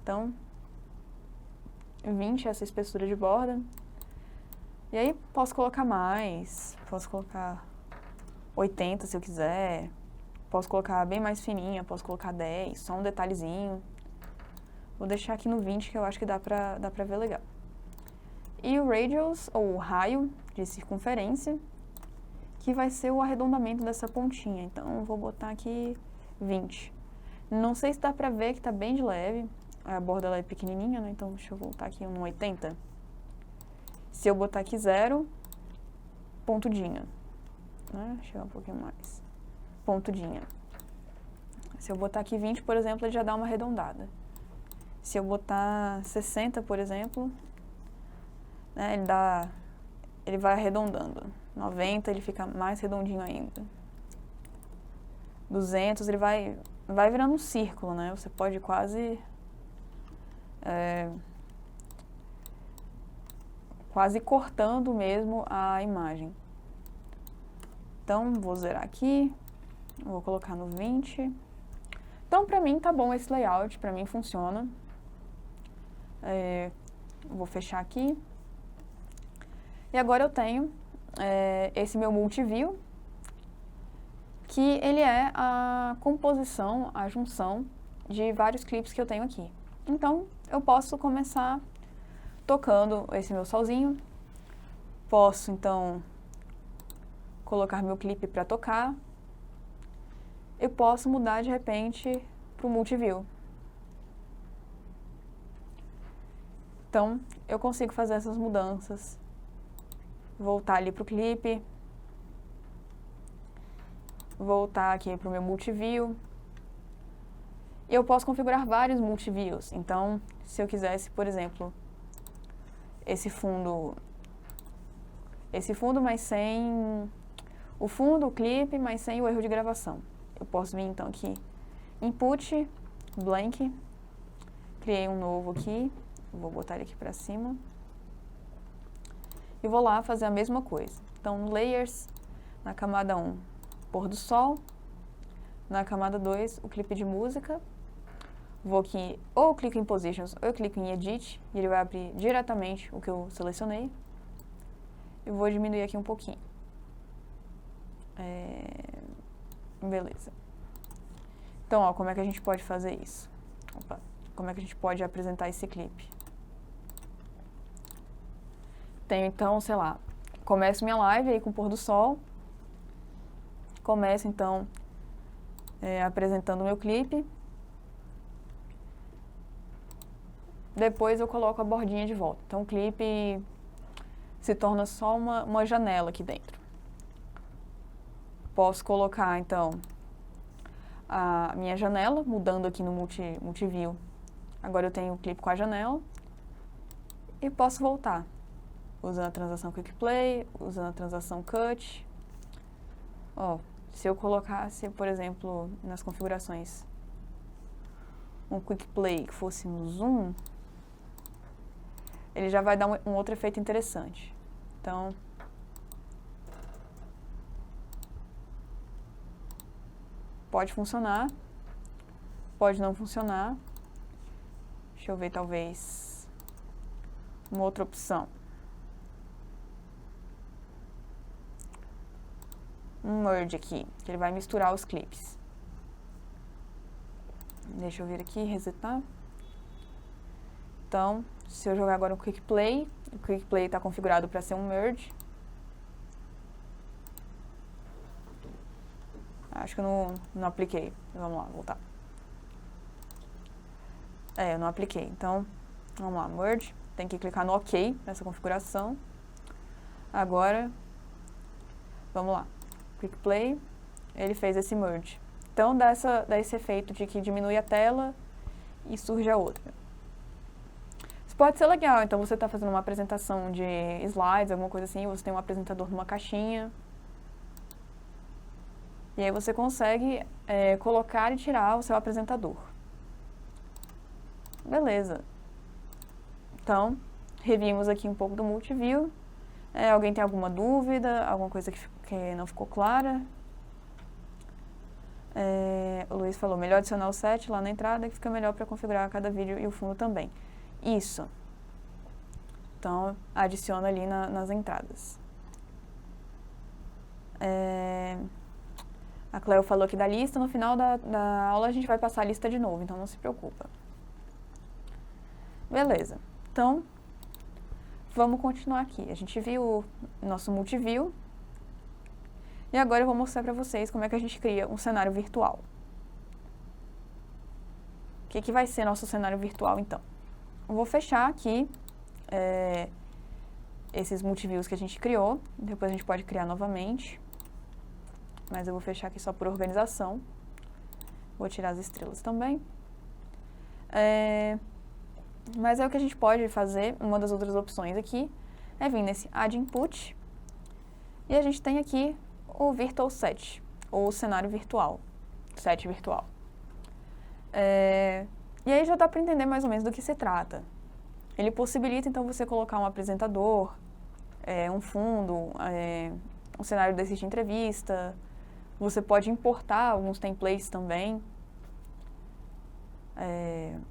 Então, 20 é essa espessura de borda. E aí posso colocar mais, posso colocar 80 se eu quiser. Posso colocar bem mais fininha, posso colocar 10, só um detalhezinho. Vou deixar aqui no 20, que eu acho que dá pra ver legal. E o radius, ou o raio de circunferência, que vai ser o arredondamento dessa pontinha. Então, eu vou botar aqui 20. Não sei se dá pra ver que tá bem de leve. A borda ela é pequenininha, né? Então, deixa eu voltar aqui no 80. Se eu botar aqui 0, pontudinha. Né? Chegar um pouquinho mais. Pontudinha. Se eu botar aqui 20, por exemplo, ele já dá uma arredondada. Se eu botar 60, por exemplo, né, ele vai arredondando. 90, ele fica mais redondinho ainda. 200, ele vai virando um círculo, né? Você pode quase cortando mesmo a imagem. Então, vou zerar aqui. Vou colocar no 20. Então, pra mim, tá bom esse layout. Pra mim, funciona. Vou fechar aqui. E agora eu tenho esse meu multiview, que ele é a composição, a junção de vários clipes que eu tenho aqui. Então, eu posso começar tocando esse meu solzinho. Posso, então, colocar meu clipe para tocar. Eu posso mudar, de repente, para o multiview. Então, eu consigo fazer essas mudanças. Voltar ali para o clipe. Voltar aqui para o meu multiview. E eu posso configurar vários multiviews. Então, se eu quisesse, por exemplo, esse fundo, mas sem o fundo, o clipe, mas sem o erro de gravação. Eu posso vir, então, aqui, Input, Blank, criei um novo aqui, vou botar ele aqui para cima, e vou lá fazer a mesma coisa. Então, no Layers, na camada 1, pôr do sol, na camada 2, o clipe de música, vou aqui, ou eu clico em Positions, ou eu clico em Edit, e ele vai abrir diretamente o que eu selecionei. Eu vou diminuir aqui um pouquinho. Beleza. Então, ó, como é que a gente pode fazer isso? Opa, como é que a gente pode apresentar esse clipe? Tenho, então, sei lá, começo minha live aí com o pôr do sol. Começo, então, apresentando o meu clipe. Depois eu coloco a bordinha de volta. Então, o clipe se torna só uma janela aqui dentro. Posso colocar, então, a minha janela, mudando aqui no multiview. Agora eu tenho o clipe com a janela. E posso voltar, usando a transação Quick Play, usando a transação Cut. Ó, se eu colocasse, por exemplo, nas configurações, um Quick Play que fosse no Zoom, ele já vai dar um outro efeito interessante. Então, pode funcionar, pode não funcionar. Deixa eu ver, talvez, uma outra opção. Um merge aqui, que ele vai misturar os clipes. Deixa eu vir aqui, resetar. Então, se eu jogar agora o Quick Play, o Quick Play está configurado para ser um merge. Acho que eu não apliquei. Vamos lá, voltar. Eu não apliquei. Então, vamos lá, merge. Tem que clicar no OK nessa configuração. Agora, vamos lá. Quick Play, ele fez esse merge. Então, dá esse efeito de que diminui a tela e surge a outra. Isso pode ser legal. Então, você está fazendo uma apresentação de slides, alguma coisa assim, você tem um apresentador numa caixinha. E aí você consegue colocar e tirar o seu apresentador. Beleza. Então, revimos aqui um pouco do Multiview. Alguém tem alguma dúvida? Alguma coisa que não ficou clara? O Luiz falou, melhor adicionar o set lá na entrada, que fica melhor para configurar cada vídeo e o fundo também. Isso. Então, adiciona ali nas entradas. A Cleo falou aqui da lista, no final da aula a gente vai passar a lista de novo, então não se preocupa. Beleza. Então, vamos continuar aqui. A gente viu o nosso Multiview. E agora eu vou mostrar para vocês como é que a gente cria um cenário virtual. O que vai ser nosso cenário virtual, então? Eu vou fechar aqui esses multiviews que a gente criou. Depois a gente pode criar novamente. Mas eu vou fechar aqui só por organização. Vou tirar as estrelas também. Mas o que a gente pode fazer, uma das outras opções aqui, é vir nesse Add Input. E a gente tem aqui o Virtual Set, ou cenário virtual, set virtual. E aí já dá para entender mais ou menos do que se trata. Ele possibilita, então, você colocar um apresentador, um fundo, um cenário desse de entrevista. Você pode importar alguns templates também.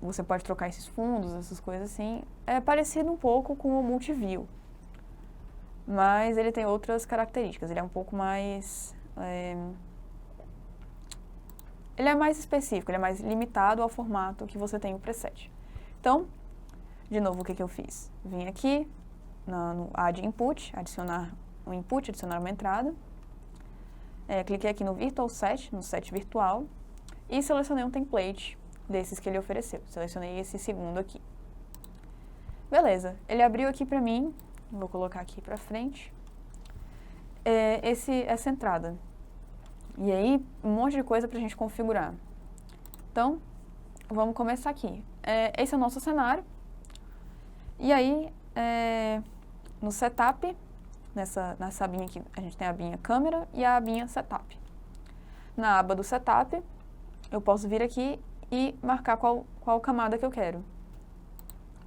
Você pode trocar esses fundos, essas coisas assim. É parecido um pouco com o Multiview, mas ele tem outras características. Ele é um pouco mais... ele é mais específico, ele é mais limitado ao formato que você tem o preset. Então, de novo, o que eu fiz? Vim aqui no Add Input, adicionar um input, adicionar uma entrada. Cliquei aqui no Virtual Set, no set virtual, e selecionei um template desses que ele ofereceu. Selecionei esse segundo aqui. Beleza, ele abriu aqui para mim, vou colocar aqui para frente, essa entrada. E aí, um monte de coisa para a gente configurar. Então, vamos começar aqui. Esse é o nosso cenário. E aí, no Setup, nessa abinha aqui, a gente tem a abinha Câmera e a abinha Setup. Na aba do Setup, eu posso vir aqui e marcar qual camada que eu quero.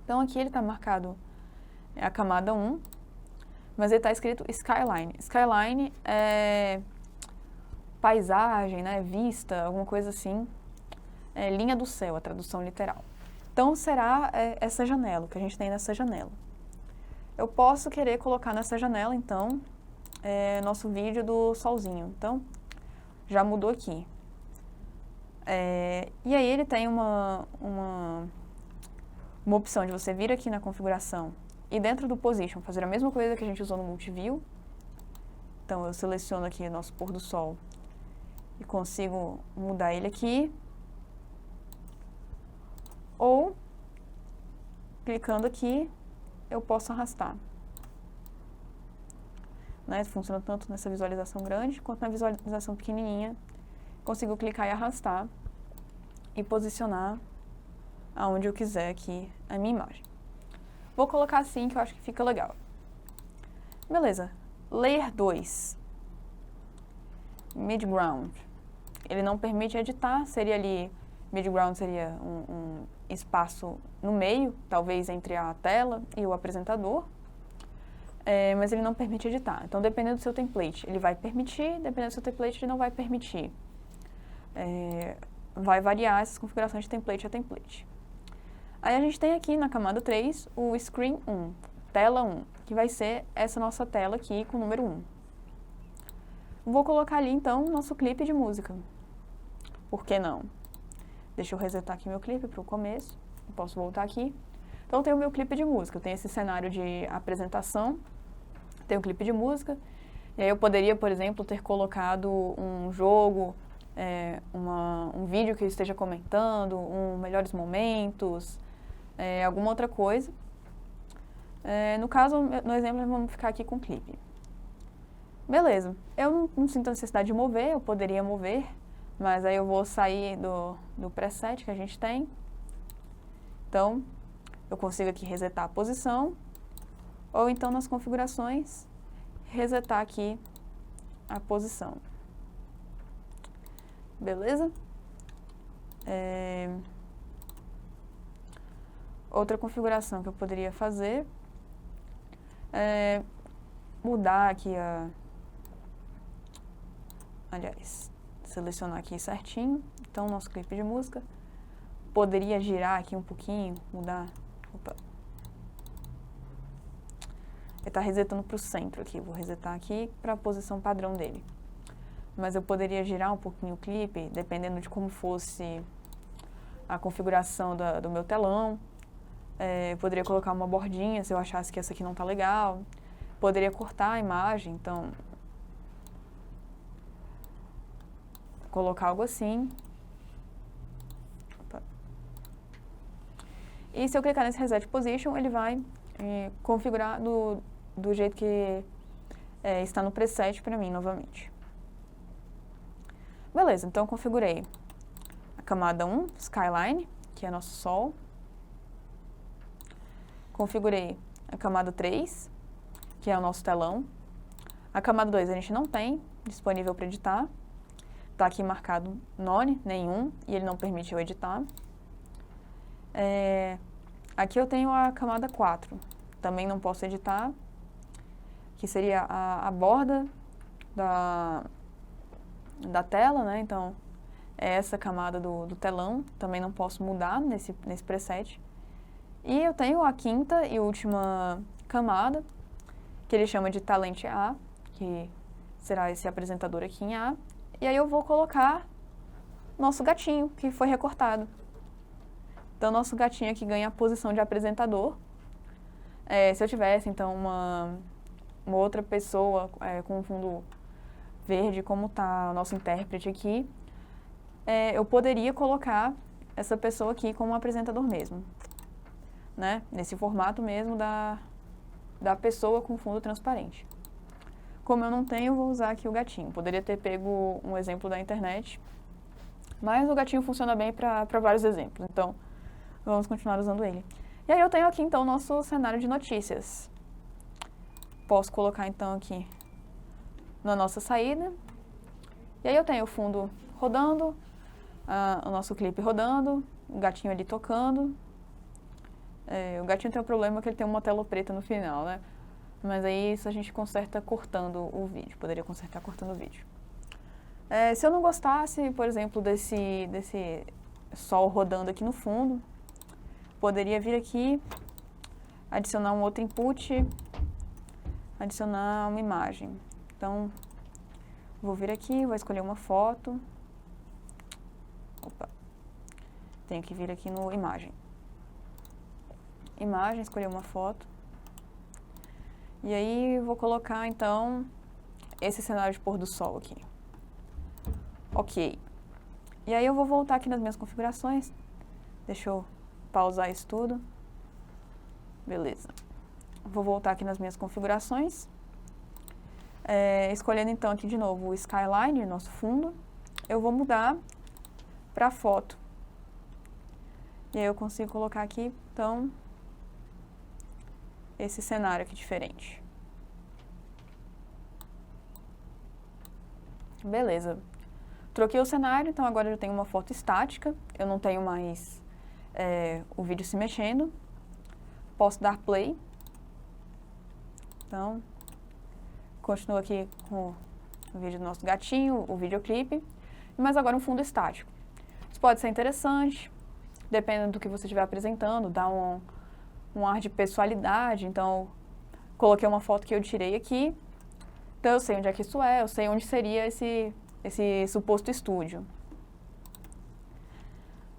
Então, aqui ele está marcado a camada 1, mas ele está escrito Skyline. Skyline é paisagem, né, vista, alguma coisa assim. Linha do céu, a tradução literal. Então, será essa janela, o que a gente tem nessa janela. Eu posso querer colocar nessa janela, então, nosso vídeo do solzinho. Então, já mudou aqui. E aí ele tem uma opção de você vir aqui na configuração e dentro do Position fazer a mesma coisa que a gente usou no Multiview. Então, eu seleciono aqui o nosso pôr do sol e consigo mudar ele aqui. Ou, clicando aqui, eu posso arrastar. Né? Funciona tanto nessa visualização grande quanto na visualização pequenininha. Consigo clicar e arrastar e posicionar aonde eu quiser aqui a minha imagem. Vou colocar assim, que eu acho que fica legal. Beleza. Layer 2. Midground. Ele não permite editar, seria ali... Midground seria um espaço no meio, talvez entre a tela e o apresentador. Mas ele não permite editar. Então, dependendo do seu template, ele vai permitir, dependendo do seu template, ele não vai permitir. Vai variar essas configurações de template a template. Aí a gente tem aqui na camada 3 o Screen 1, tela 1, que vai ser essa nossa tela aqui com o número 1. Vou colocar ali então o nosso clipe de música. Por que não? Deixa eu resetar aqui meu clipe para o começo. Eu posso voltar aqui. Então, eu tenho o meu clipe de música. Eu tenho esse cenário de apresentação. Tenho o clipe de música. E aí eu poderia, por exemplo, ter colocado um jogo, um vídeo que eu esteja comentando, melhores momentos, alguma outra coisa. No caso, no exemplo, vamos ficar aqui com o clipe. Beleza. Eu não sinto a necessidade de mover, eu poderia mover. Mas aí eu vou sair do preset que a gente tem. Então, eu consigo aqui resetar a posição. Ou então, nas configurações, resetar aqui a posição. Beleza? Outra configuração que eu poderia fazer é mudar aqui aliás, selecionar aqui certinho. Então, nosso clipe de música. Poderia girar aqui um pouquinho, mudar. Opa. Ele está resetando para o centro aqui. Vou resetar aqui para a posição padrão dele. Mas eu poderia girar um pouquinho o clipe, dependendo de como fosse a configuração do meu telão. Eu poderia colocar uma bordinha se eu achasse que essa aqui não está legal. Poderia cortar a imagem, então colocar algo assim. Opa. E se eu clicar nesse Reset Position, ele vai configurar do jeito que está no preset para mim novamente. Beleza, então eu configurei a camada 1, Skyline, que é nosso sol. Configurei a camada 3, que é o nosso telão. A camada 2 a gente não tem disponível para editar. Está aqui marcado None, nenhum, e ele não permite eu editar. Aqui eu tenho a camada 4, também não posso editar, que seria a borda da tela, né? Então, é essa camada do telão, também não posso mudar nesse preset. E eu tenho a quinta e última camada, que ele chama de Talent A, que será esse apresentador aqui em A. E aí eu vou colocar nosso gatinho, que foi recortado. Então, nosso gatinho aqui ganha a posição de apresentador. Se eu tivesse, então, uma outra pessoa com um fundo verde, como está o nosso intérprete aqui, eu poderia colocar essa pessoa aqui como apresentador mesmo, né? Nesse formato mesmo da pessoa com fundo transparente. Como eu não tenho, eu vou usar aqui o gatinho. Poderia ter pego um exemplo da internet, mas o gatinho funciona bem para vários exemplos, então vamos continuar usando ele. E aí eu tenho aqui, então, o nosso cenário de notícias. Posso colocar, então, aqui na nossa saída. E aí eu tenho o fundo rodando, o nosso clipe rodando, o gatinho ali tocando. O gatinho tem um problema que ele tem uma tela preta no final, né? Mas aí isso a gente conserta cortando o vídeo. Poderia consertar cortando o vídeo. Se eu não gostasse, por exemplo, desse sol rodando aqui no fundo, poderia vir aqui, adicionar um outro input, adicionar uma imagem. Então, vou vir aqui, vou escolher uma foto. Opa. Tenho que vir aqui no imagem. Imagem, escolher uma foto. E aí, vou colocar, então, esse cenário de pôr do sol aqui. Ok. E aí, eu vou voltar aqui nas minhas configurações. Deixa eu pausar isso tudo. Beleza. Vou voltar aqui nas minhas configurações. Escolhendo, então, aqui de novo o Skyline, nosso fundo. Eu vou mudar para foto. E aí, eu consigo colocar aqui, então, esse cenário aqui diferente. Beleza. Troquei o cenário, então agora eu tenho uma foto estática. Eu não tenho mais o vídeo se mexendo. Posso dar play. Então, continuo aqui com o vídeo do nosso gatinho, o videoclipe. Mas agora um fundo estático. Isso pode ser interessante, dependendo do que você estiver apresentando, dá um ar de pessoalidade. Então, coloquei uma foto que eu tirei aqui. Então, eu sei onde é que isso é, eu sei onde seria esse suposto estúdio.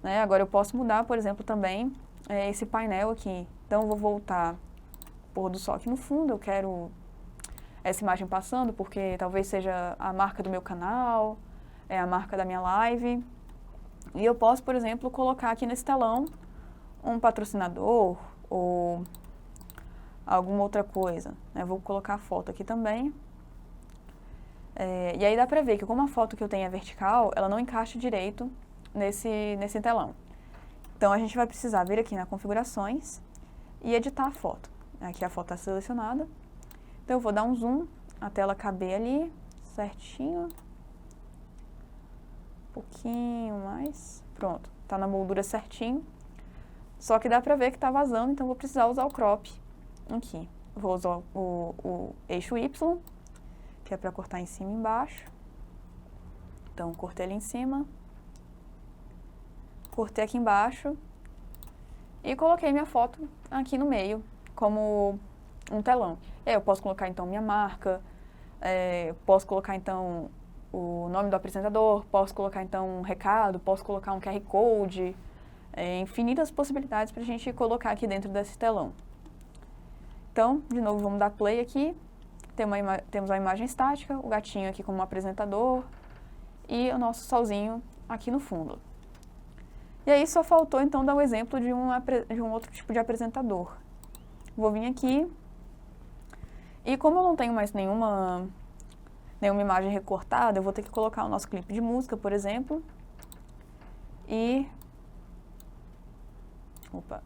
Né? Agora, eu posso mudar, por exemplo, também esse painel aqui. Então, eu vou voltar pôr do sol aqui no fundo. Eu quero essa imagem passando, porque talvez seja a marca do meu canal, a marca da minha live. E eu posso, por exemplo, colocar aqui nesse telão um patrocinador ou alguma outra coisa. Eu vou colocar a foto aqui também. E aí dá pra ver que como a foto que eu tenho é vertical, ela não encaixa direito nesse telão. Então, a gente vai precisar vir aqui na configurações e editar a foto. Aqui a foto está selecionada. Então, eu vou dar um zoom até ela caber ali, certinho. pouquinho mais. Pronto, tá na moldura certinho. Só que dá pra ver que tá vazando, então vou precisar usar o crop aqui. Vou usar o eixo Y, que é pra cortar em cima e embaixo. Então, cortei ele em cima. Cortei aqui embaixo. E coloquei minha foto aqui no meio, como um telão. E aí eu posso colocar, então, minha marca. Posso colocar, então, o nome do apresentador. Posso colocar, então, um recado. Posso colocar um QR Code. Infinitas possibilidades pra gente colocar aqui dentro desse telão. Então, de novo, vamos dar play aqui. Temos a imagem estática, o gatinho aqui como apresentador e o nosso solzinho aqui no fundo. E aí só faltou, então, dar um exemplo de um outro tipo de apresentador. Vou vir aqui e como eu não tenho mais nenhuma imagem recortada, eu vou ter que colocar o nosso clipe de música, por exemplo. E... Opa!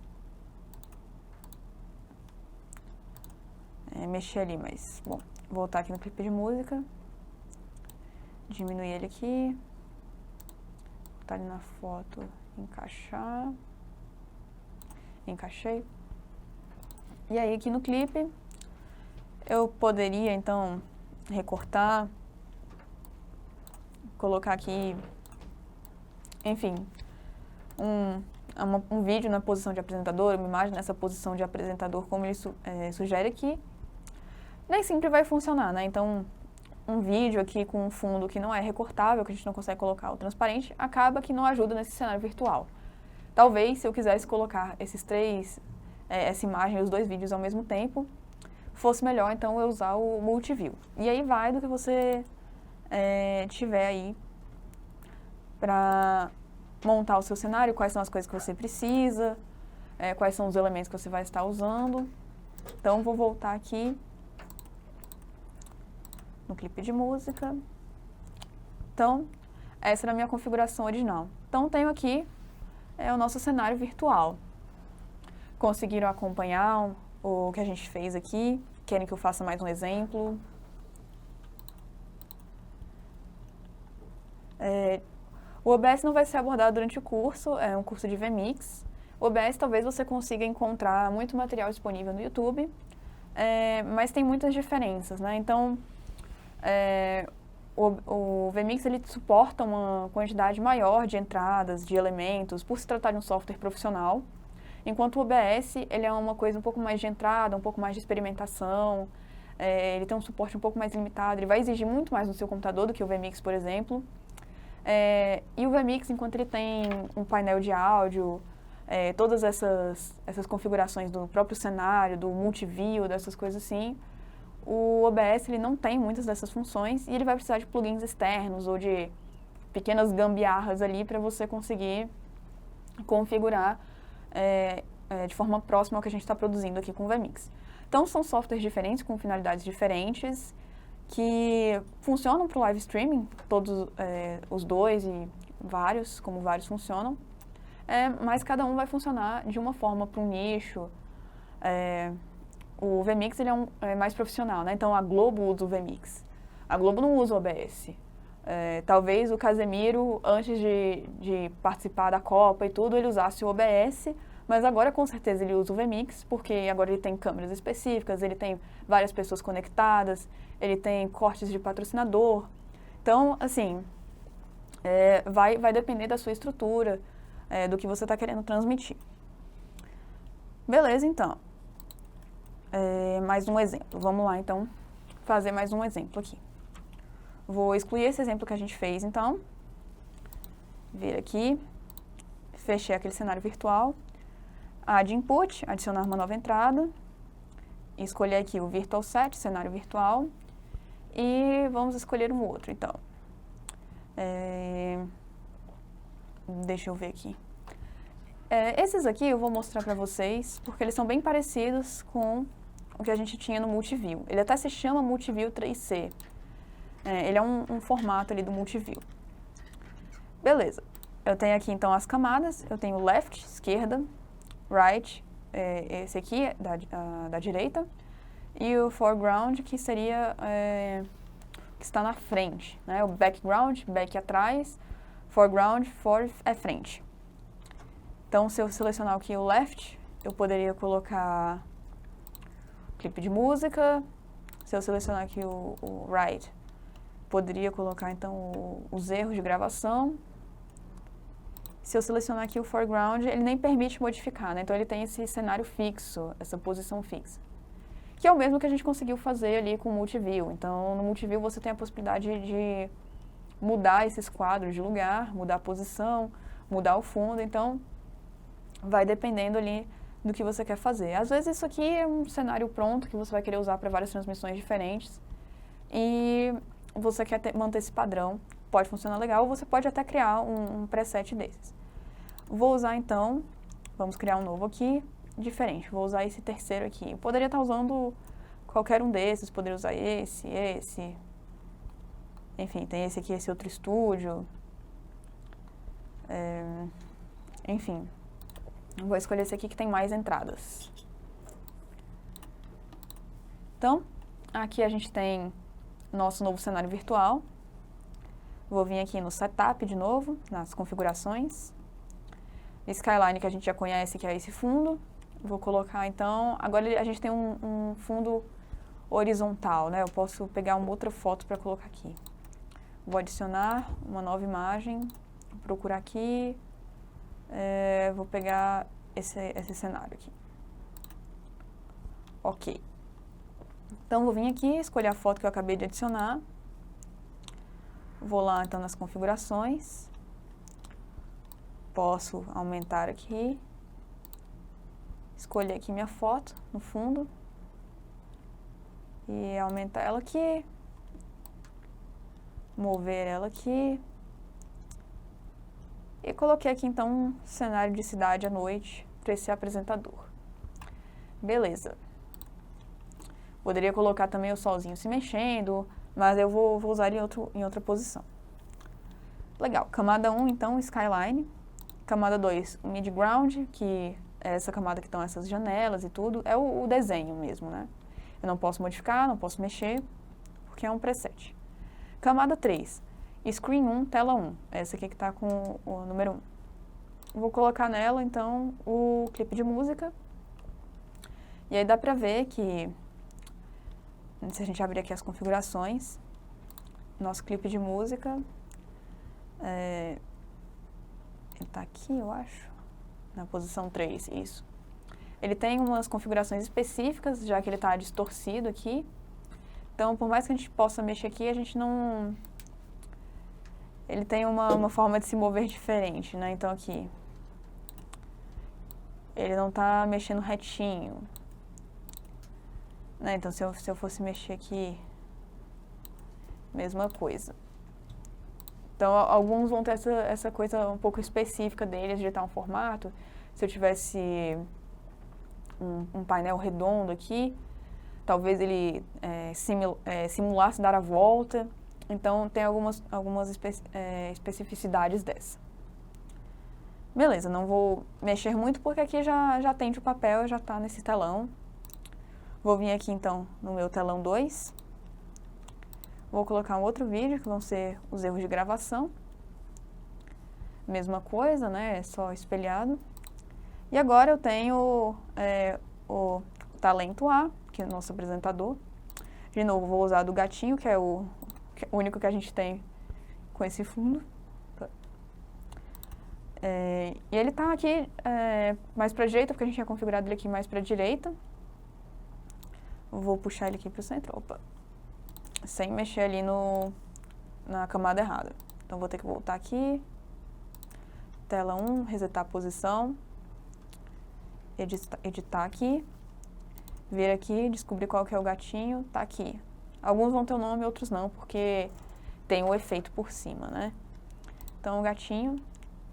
Mexer ali, mas, bom, voltar aqui no clipe de música, diminuir ele aqui, botar ele na foto, encaixar, encaixei. E aí aqui no clipe, eu poderia, então, recortar, colocar aqui, enfim, um vídeo na posição de apresentador, uma imagem nessa posição de apresentador, como ele sugere aqui. Nem sempre vai funcionar, né? Então, um vídeo aqui com um fundo que não é recortável, que a gente não consegue colocar o transparente, acaba que não ajuda nesse cenário virtual. Talvez, se eu quisesse colocar essa imagem e os dois vídeos ao mesmo tempo, fosse melhor, então, eu usar o multiview. E aí vai do que você tiver aí para montar o seu cenário, quais são as coisas que você precisa, quais são os elementos que você vai estar usando. Então, vou voltar aqui no clipe de música. Então, essa era a minha configuração original. Então, tenho aqui o nosso cenário virtual. Conseguiram acompanhar o que a gente fez aqui? Querem que eu faça mais um exemplo? O OBS não vai ser abordado durante o curso, é um curso de VMix. O OBS talvez você consiga encontrar muito material disponível no YouTube, mas tem muitas diferenças, né? Então, o VMix ele suporta uma quantidade maior de entradas, de elementos, por se tratar de um software profissional, enquanto o OBS ele é uma coisa um pouco mais de entrada, um pouco mais de experimentação, ele tem um suporte um pouco mais limitado, ele vai exigir muito mais no seu computador do que o VMix, por exemplo. E o VMix, enquanto ele tem um painel de áudio, todas essas configurações do próprio cenário, do multiview, dessas coisas assim, o OBS ele não tem muitas dessas funções e ele vai precisar de plugins externos ou de pequenas gambiarras ali para você conseguir configurar de forma próxima ao que a gente está produzindo aqui com o VMix. Então, são softwares diferentes, com finalidades diferentes, que funcionam para o live streaming, todos os dois e vários, como vários funcionam, mas cada um vai funcionar de uma forma para um nicho. O VMix ele é mais profissional, né? Então a Globo usa o VMix. A Globo não usa o OBS. Talvez o Casemiro, antes de participar da Copa e tudo, ele usasse o OBS, mas agora com certeza ele usa o VMix, porque agora ele tem câmeras específicas, ele tem várias pessoas conectadas, ele tem cortes de patrocinador. Então, assim, vai depender da sua estrutura, do que você está querendo transmitir. Beleza, então. Mais um exemplo. Vamos lá, então, fazer mais um exemplo aqui. Vou excluir esse exemplo que a gente fez, então. Vir aqui. Fechei aquele cenário virtual. Add input, adicionar uma nova entrada. Escolher aqui o Virtual Set, cenário virtual. E vamos escolher um outro, então. Deixa eu ver aqui. Esses aqui eu vou mostrar para vocês, porque eles são bem parecidos com o que a gente tinha no Multiview. Ele até se chama Multiview 3C. Ele é um formato ali do Multiview. Beleza. Eu tenho aqui, então, as camadas. Eu tenho left, esquerda, right, esse aqui é da direita, e o foreground, que seria que está na frente, né? O background, back atrás, foreground, for é frente. Então, se eu selecionar aqui o left, eu poderia colocar clipe de música. Se eu selecionar aqui o right, poderia colocar, então, os erros de gravação. Se eu selecionar aqui o foreground, ele nem permite modificar, né? Então, ele tem esse cenário fixo, essa posição fixa, que é o mesmo que a gente conseguiu fazer ali com o Multiview. Então, no Multiview, você tem a possibilidade de mudar esses quadros de lugar, mudar a posição, mudar o fundo. Então, vai dependendo ali do que você quer fazer. Às vezes isso aqui é um cenário pronto que você vai querer usar para várias transmissões diferentes e você quer manter esse padrão, pode funcionar legal, ou você pode até criar um preset desses. Vou usar então, vamos criar um novo aqui, diferente, vou usar esse terceiro aqui. Eu poderia estar usando qualquer um desses, poderia usar esse, enfim, tem esse aqui, esse outro estúdio, enfim. Vou escolher esse aqui que tem mais entradas. Então, aqui a gente tem nosso novo cenário virtual. Vou vir aqui no Setup de novo, nas configurações. Skyline que a gente já conhece, que é esse fundo. Vou colocar então, agora a gente tem um fundo horizontal, né? Eu posso pegar uma outra foto para colocar aqui. Vou adicionar uma nova imagem, vou procurar aqui. Vou pegar esse cenário aqui. Ok. Então, vou vir aqui, escolher a foto que eu acabei de adicionar. Vou lá, então, nas configurações. Posso aumentar aqui. Escolher aqui minha foto no fundo. E aumentar ela aqui. Mover ela aqui. E coloquei aqui, então, um cenário de cidade à noite para esse apresentador. Beleza. Poderia colocar também o solzinho se mexendo, mas eu vou usar em outra posição. Legal. Camada 1, então, Skyline. Camada 2, o Midground, que é essa camada que estão essas janelas e tudo. É o desenho mesmo, né? Eu não posso modificar, não posso mexer, porque é um preset. Camada 3. Screen 1, tela 1. Essa aqui que está com o número 1. Vou colocar nela, então, o clipe de música. E aí dá pra ver que, se a gente abrir aqui as configurações, nosso clipe de música, ele tá aqui, eu acho, na posição 3, isso. Ele tem umas configurações específicas, já que ele tá distorcido aqui. Então, por mais que a gente possa mexer aqui, a gente não... Ele tem uma forma de se mover diferente, né? Então, aqui, ele não tá mexendo retinho, né? Então, se eu fosse mexer aqui, mesma coisa. Então, alguns vão ter essa coisa um pouco específica deles, de editar um formato. Se eu tivesse um painel redondo aqui, talvez ele simulasse dar a volta. Então, tem algumas especificidades dessa. Beleza, não vou mexer muito porque aqui já atende o papel, já está nesse telão. Vou vir aqui, então, no meu telão 2. Vou colocar um outro vídeo, que vão ser os erros de gravação. Mesma coisa, né? É só espelhado. E agora eu tenho o talento A, que é o nosso apresentador. De novo, vou usar do gatinho, que é o único que a gente tem com esse fundo. E ele está aqui mais para a direita, porque a gente tinha configurado ele aqui mais para a direita. Vou puxar ele aqui para o centro, opa, sem mexer ali na camada errada. Então, vou ter que voltar aqui, tela 1, resetar a posição, editar aqui, vir aqui, descobrir qual que é o gatinho, tá aqui. Alguns vão ter o nome, outros não, porque tem o efeito por cima, né? Então, o gatinho,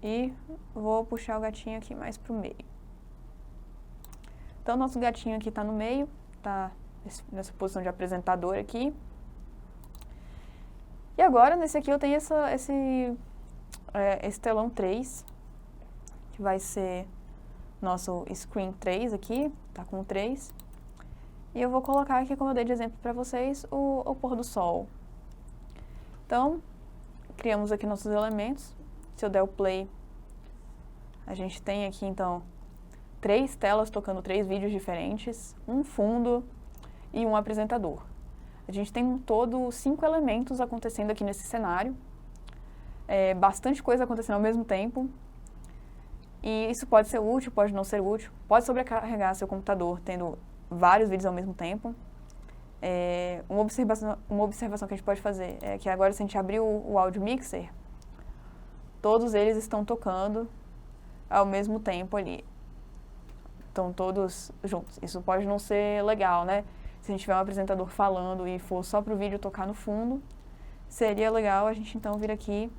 e vou puxar o gatinho aqui mais pro meio. Então, nosso gatinho aqui tá no meio, tá nessa posição de apresentador aqui. E agora, nesse aqui, eu tenho esse telão 3, que vai ser nosso screen 3 aqui, tá com 3. E eu vou colocar aqui, como eu dei de exemplo para vocês, o pôr do sol. Então, criamos aqui nossos elementos. Se eu der o play, a gente tem aqui, então, 3 telas tocando 3 vídeos diferentes, um fundo e um apresentador. A gente tem um todo 5 elementos acontecendo aqui nesse cenário, bastante coisa acontecendo ao mesmo tempo, e isso pode ser útil, pode não ser útil, pode sobrecarregar seu computador tendo vários vídeos ao mesmo tempo. Uma observação que a gente pode fazer é que agora, se a gente abrir o Audio Mixer, todos eles estão tocando ao mesmo tempo ali. Estão todos juntos. Isso pode não ser legal, né? Se a gente tiver um apresentador falando e for só para o vídeo tocar no fundo, seria legal a gente então vir aqui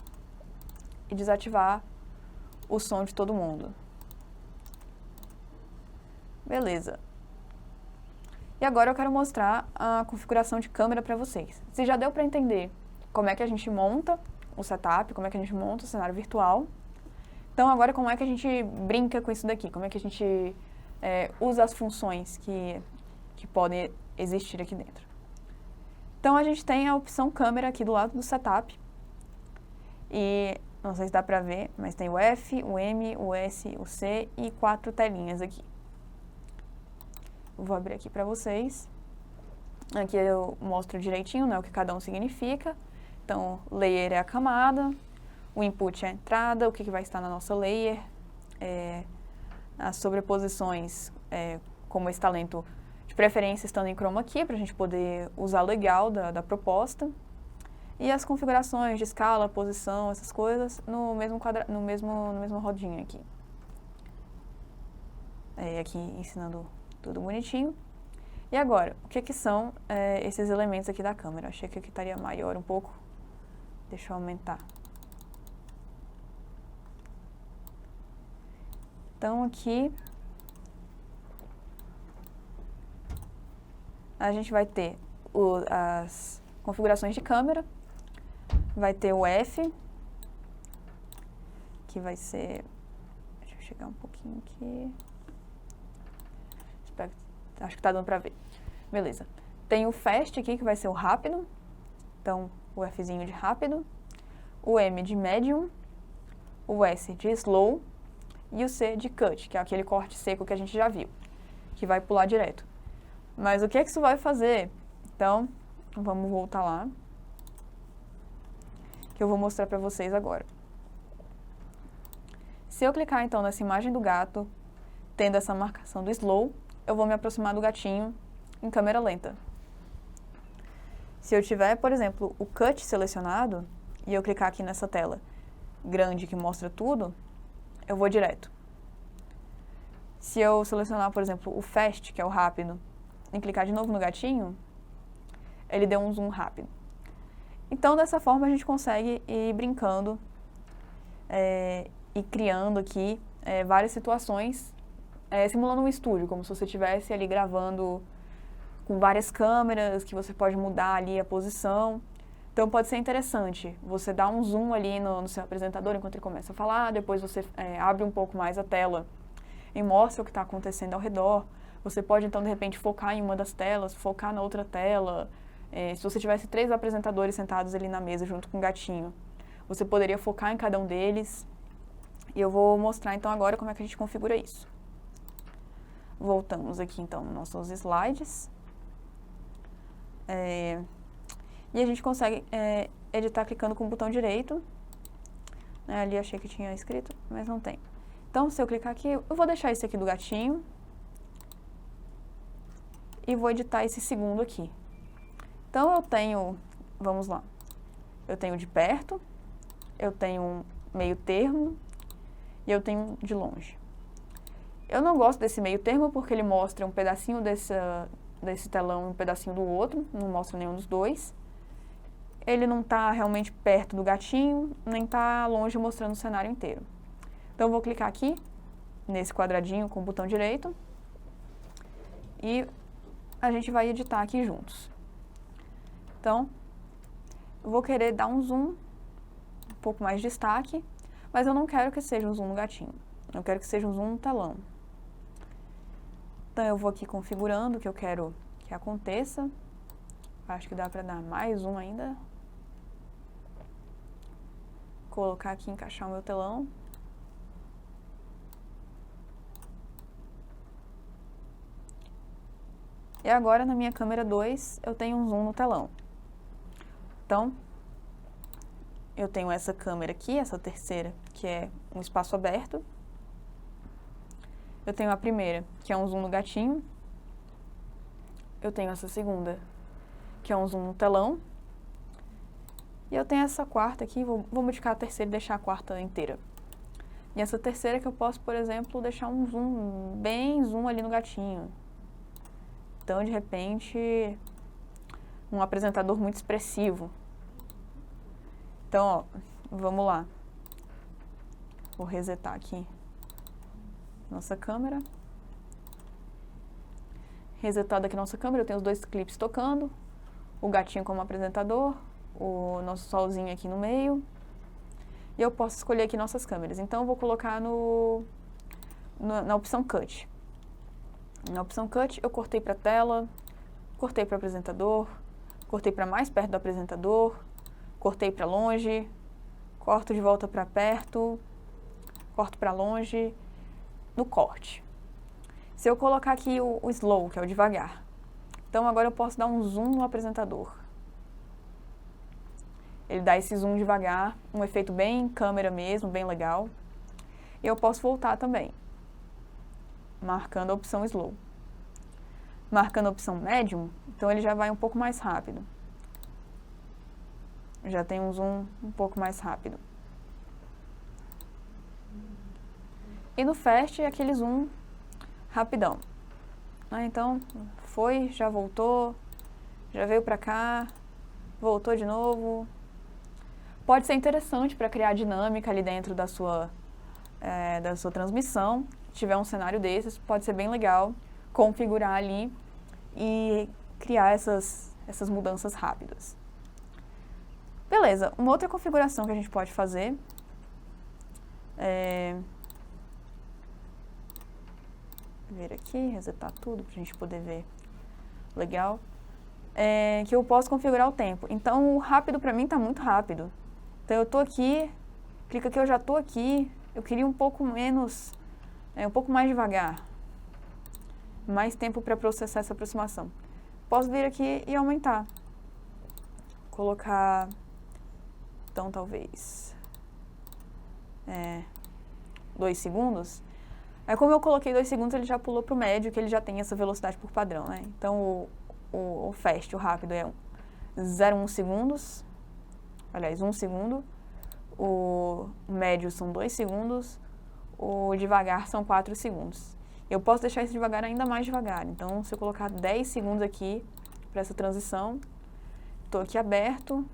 e desativar o som de todo mundo. Beleza. E agora eu quero mostrar a configuração de câmera para vocês. Se já deu para entender como é que a gente monta o setup, como é que a gente monta o cenário virtual, então agora como é que a gente brinca com isso daqui, como é que a gente usa as funções que podem existir aqui dentro. Então a gente tem a opção câmera aqui do lado do setup, e não sei se dá para ver, mas tem o F, o M, o S, o C e 4 telinhas aqui. Vou abrir aqui para vocês. Aqui eu mostro direitinho, né, o que cada um significa. Então, layer é a camada, o input é a entrada, o que vai estar na nossa layer, as sobreposições, como esse talento, de preferência estando em chroma key, para a gente poder usar legal da proposta. E as configurações de escala, posição, essas coisas, no mesmo rodinho aqui. Aqui ensinando tudo bonitinho. E agora, o que são esses elementos aqui da câmera? Achei que aqui estaria maior um pouco. Deixa eu aumentar. Então, aqui a gente vai ter as configurações de câmera. Vai ter o F, que vai ser... Deixa eu chegar um pouquinho aqui. Acho que tá dando pra ver. Beleza. Tem o Fast aqui, que vai ser o rápido. Então, o Fzinho de rápido. O M de medium. O S de slow. E o C de cut, que é aquele corte seco que a gente já viu, que vai pular direto. Mas o que isso vai fazer? Então, vamos voltar lá, que eu vou mostrar pra vocês agora. Se eu clicar, então, nessa imagem do gato, tendo essa marcação do slow, eu vou me aproximar do gatinho em câmera lenta. Se eu tiver, por exemplo, o cut selecionado, e eu clicar aqui nessa tela grande que mostra tudo, eu vou direto. Se eu selecionar, por exemplo, o fast, que é o rápido, e clicar de novo no gatinho, ele deu um zoom rápido. Então, dessa forma, a gente consegue ir brincando e criando aqui várias situações, simulando um estúdio, como se você estivesse ali gravando com várias câmeras, que você pode mudar ali a posição. Então, pode ser interessante você dar um zoom ali no seu apresentador enquanto ele começa a falar, depois você abre um pouco mais a tela e mostra o que está acontecendo ao redor. Você pode, então, de repente, focar em uma das telas, focar na outra tela. Se você tivesse 3 apresentadores sentados ali na mesa junto com o gatinho, você poderia focar em cada um deles. E eu vou mostrar, então, agora como é que a gente configura isso. Voltamos aqui, então, nos nossos slides. E a gente consegue editar clicando com o botão direito. Ali achei que tinha escrito, mas não tem. Então, se eu clicar aqui, eu vou deixar esse aqui do gatinho. E vou editar esse segundo aqui. Então, eu tenho, vamos lá, eu tenho de perto, eu tenho um meio termo e eu tenho um de longe. Eu não gosto desse meio termo porque ele mostra um pedacinho desse telão e um pedacinho do outro, não mostra nenhum dos dois. Ele não está realmente perto do gatinho, nem está longe mostrando o cenário inteiro. Então, eu vou clicar aqui, nesse quadradinho com o botão direito, e a gente vai editar aqui juntos. Então, eu vou querer dar um zoom, um pouco mais de destaque, mas eu não quero que seja um zoom no gatinho. Eu quero que seja um zoom no telão. Então, eu vou aqui configurando o que eu quero que aconteça. Acho que dá para dar mais um ainda. colocar aqui, encaixar o meu telão. E agora, na minha câmera 2, eu tenho um zoom no telão. Então, eu tenho essa câmera aqui, essa terceira, que é um espaço aberto. Eu tenho a primeira, que é um zoom no gatinho. Eu tenho essa segunda, que é um zoom no telão. E eu tenho essa quarta aqui, vou modificar a terceira e deixar a quarta inteira. E essa terceira que eu posso, por exemplo, deixar um zoom, bem zoom ali no gatinho. Então, de repente, um apresentador muito expressivo. Então, ó, vamos lá. Vou resetar aqui nossa câmera. Resetada aqui nossa câmera, eu tenho os dois clipes tocando. O gatinho como apresentador, o nosso solzinho aqui no meio. E eu posso escolher aqui nossas câmeras. Então, eu vou colocar na opção Cut. Na opção Cut, eu cortei para tela, cortei para apresentador, cortei para mais perto do apresentador, cortei para longe, corto de volta para perto, corto para longe, no corte. Se eu colocar aqui o slow, que é o devagar, então agora eu posso dar um zoom no apresentador. Ele dá esse zoom devagar, um efeito bem câmera mesmo, bem legal. E eu posso voltar também, marcando a opção slow. Marcando a opção medium, então ele já vai um pouco mais rápido. Já tem um zoom um pouco mais rápido. E no fast é aquele zoom rapidão. Então, foi, já voltou, já veio pra cá, voltou de novo. Pode ser interessante para criar dinâmica ali dentro da sua transmissão. Se tiver um cenário desses, pode ser bem legal configurar ali e criar essas mudanças rápidas. Beleza, uma outra configuração que a gente pode fazer ver aqui, resetar tudo pra gente poder ver legal. Que eu posso configurar o tempo. Então, o rápido pra mim tá muito rápido. Então, eu tô aqui, clica que eu já tô aqui. Eu queria um pouco menos, um pouco mais devagar. Mais tempo para processar essa aproximação. Posso vir aqui e aumentar. Colocar, então, talvez 2 segundos. Como eu coloquei 2 segundos, ele já pulou para o médio, que ele já tem essa velocidade por padrão, né? Então, o fast, o rápido, é 0,1 segundos. Aliás, 1 segundo. O médio são 2 segundos. O devagar são 4 segundos. Eu posso deixar esse devagar ainda mais devagar. Então, se eu colocar 10 segundos aqui para essa transição, estou aqui aberto.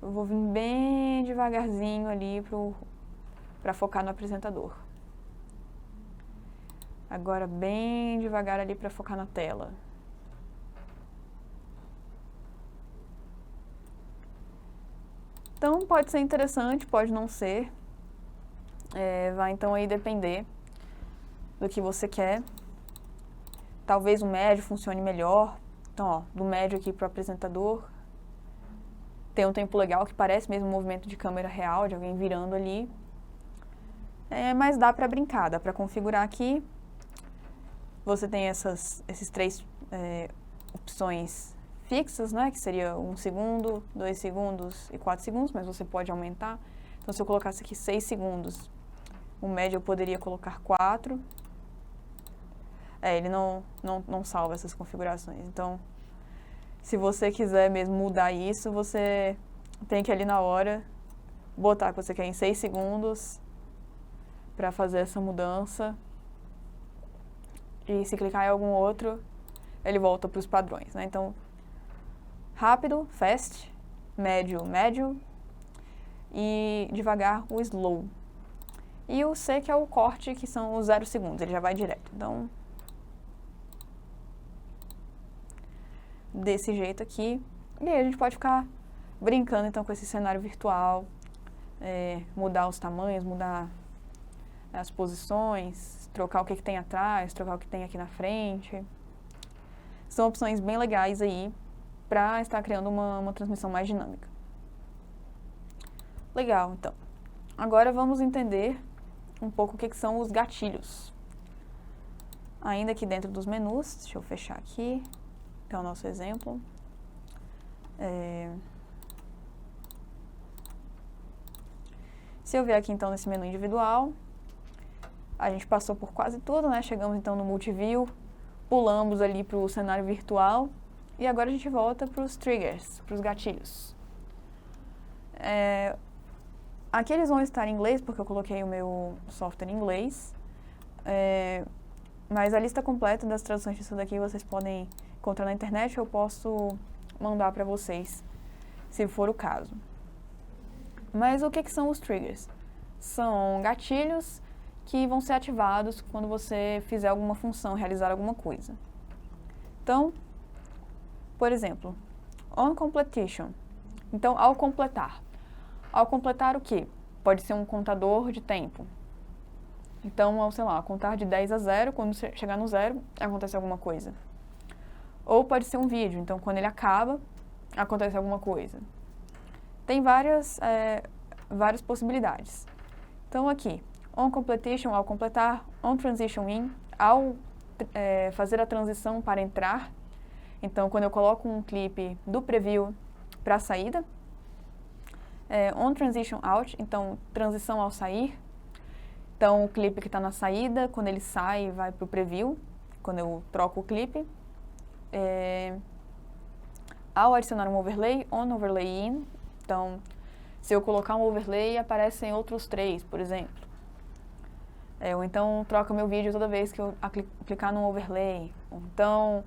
Eu vou vir bem devagarzinho ali para focar no apresentador. Agora, bem devagar ali para focar na tela. Então, pode ser interessante, pode não ser. Vai, então, aí depender do que você quer. Talvez o médio funcione melhor. Então, ó, do médio aqui para o apresentador. Tem um tempo legal que parece mesmo um movimento de câmera real, de alguém virando ali. Mas dá para brincar, dá para configurar aqui. Você tem esses 3 opções fixas, né? Que seria 1 segundo, 2 segundos e 4 segundos, mas você pode aumentar. Então, se eu colocasse aqui 6 segundos, o médio eu poderia colocar 4. Ele não salva essas configurações. Então, se você quiser mesmo mudar isso, você tem que ali na hora botar que você quer em 6 segundos para fazer essa mudança. E se clicar em algum outro, ele volta para os padrões, né? Então, rápido, fast, médio, médio e devagar, o slow. E o C, que é o corte, que são os 0 segundos, ele já vai direto. Então, desse jeito aqui. E aí a gente pode ficar brincando então com esse cenário virtual, mudar os tamanhos, mudar as posições, trocar o que tem atrás, trocar o que tem aqui na frente. São opções bem legais aí para estar criando uma transmissão mais dinâmica. Legal, então. Agora vamos entender um pouco o que são os gatilhos. Ainda aqui dentro dos menus, deixa eu fechar aqui, que é o nosso exemplo. Se eu vier aqui então nesse menu individual, a gente passou por quase tudo, né? Chegamos então no Multiview, pulamos ali para o cenário virtual e agora a gente volta para os triggers, para os gatilhos. Aqui eles vão estar em inglês, porque eu coloquei o meu software em inglês, mas a lista completa das traduções disso daqui vocês podem encontrar na internet, eu posso mandar para vocês, se for o caso. Mas o que são os triggers? São gatilhos que vão ser ativados quando você fizer alguma função, realizar alguma coisa. Então, por exemplo, on completion. Então, ao completar. Ao completar o quê? Pode ser um contador de tempo. Então, ao, sei lá, contar de 10 a 0, quando chegar no 0, acontece alguma coisa. Ou pode ser um vídeo, então quando ele acaba, acontece alguma coisa. Tem várias possibilidades. Então aqui, on completion, ao completar, on transition in, ao fazer a transição para entrar. Então quando eu coloco um clipe do preview para a saída. On transition out, então transição ao sair. Então o clipe que está na saída, quando ele sai, vai para o preview, quando eu troco o clipe. Ao adicionar um overlay, on overlay in, então se eu colocar um overlay, aparecem outros 3, por exemplo. Ou então troca meu vídeo toda vez que eu clicar no overlay. Ou então,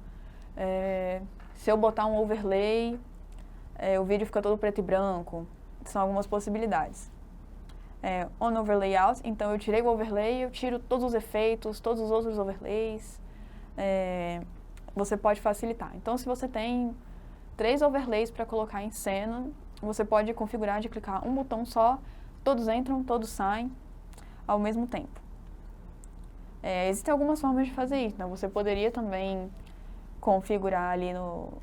se eu botar um overlay, o vídeo fica todo preto e branco. São algumas possibilidades. On overlay out, então eu tirei o overlay, eu tiro todos os efeitos, todos os outros overlays. Você pode facilitar. Então, se você tem 3 overlays para colocar em cena, você pode configurar de clicar um botão só, todos entram, todos saem ao mesmo tempo. Existem algumas formas de fazer isso, né? Você poderia também configurar ali no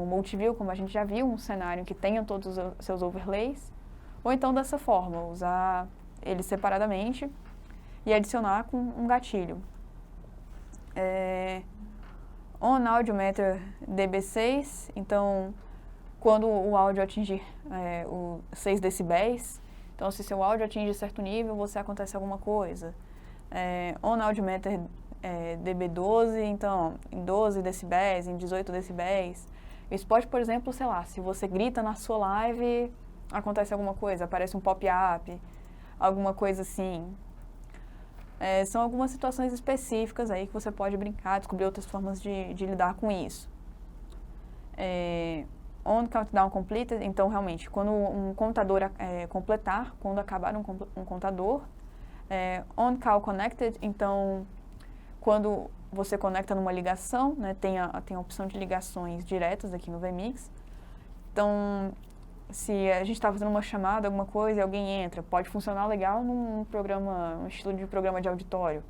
Multiview, como a gente já viu, um cenário que tenha todos os seus overlays, ou então dessa forma, usar eles separadamente e adicionar com um gatilho. On Audio Meter dB6, então quando o áudio atingir o 6 decibéis, então se seu áudio atinge certo nível, você acontece alguma coisa. On Audio Meter dB12, então em 12 decibéis, em 18 decibéis. Isso pode, por exemplo, sei lá, se você grita na sua live, acontece alguma coisa, aparece um pop-up, alguma coisa assim. São algumas situações específicas aí que você pode brincar, descobrir outras formas de lidar com isso. On countdown completed, então realmente, quando um contador completar, quando acabar um contador. On call connected, então quando você conecta numa ligação, né, tem a opção de ligações diretas aqui no vMix. Então, se a gente está fazendo uma chamada, alguma coisa, e alguém entra, pode funcionar legal num estilo de programa de auditório.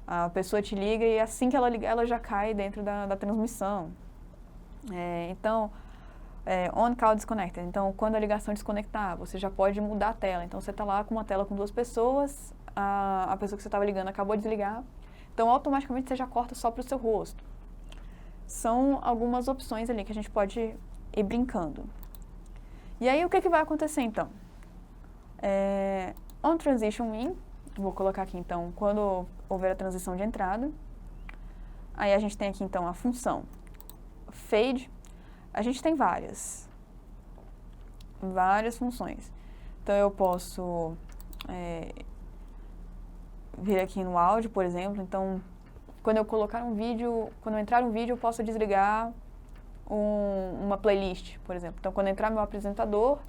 A pessoa te liga e assim que ela liga, ela já cai dentro da transmissão. Então, on call disconnected. Então, quando a ligação desconectar, você já pode mudar a tela. Então, você está lá com uma tela com 2 pessoas, a pessoa que você estava ligando acabou de desligar, então automaticamente você já corta só para o seu rosto. São algumas opções ali que a gente pode ir brincando. E aí, o que vai acontecer então? On transition in, vou colocar aqui então, quando houver a transição de entrada. Aí a gente tem aqui então a função fade. A gente tem várias funções. Então eu posso vir aqui no áudio, por exemplo. Então, quando eu colocar um vídeo, quando eu entrar um vídeo, eu posso desligar uma playlist, por exemplo. Então, quando entrar meu apresentador,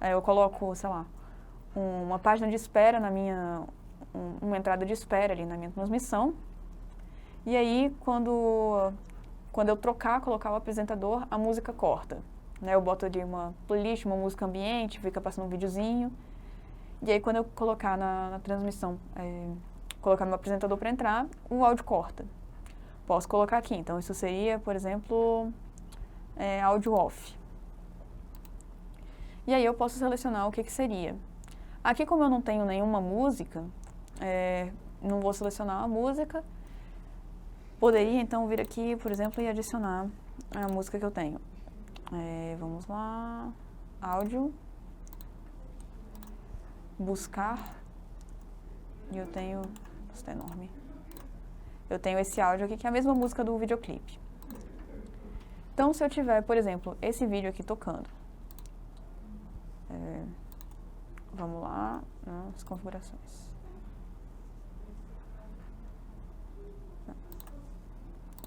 eu coloco, sei lá, uma página de espera uma entrada de espera ali na minha transmissão. E aí, quando eu colocar o apresentador, a música corta. Né? Eu boto ali uma playlist, uma música ambiente, fica passando um videozinho. E aí, quando eu colocar na transmissão, colocar meu apresentador para entrar, o áudio corta. Posso colocar aqui. Então, isso seria, por exemplo, áudio off. E aí eu posso selecionar o que seria. Aqui, como eu não tenho nenhuma música, não vou selecionar a música. Poderia, então, vir aqui, por exemplo, e adicionar a música que eu tenho. Vamos lá, áudio, buscar, e eu tenho, isso tá enorme, eu tenho esse áudio aqui, que é a mesma música do videoclipe. Então, se eu tiver, por exemplo, esse vídeo aqui tocando, vamos lá, nas configurações.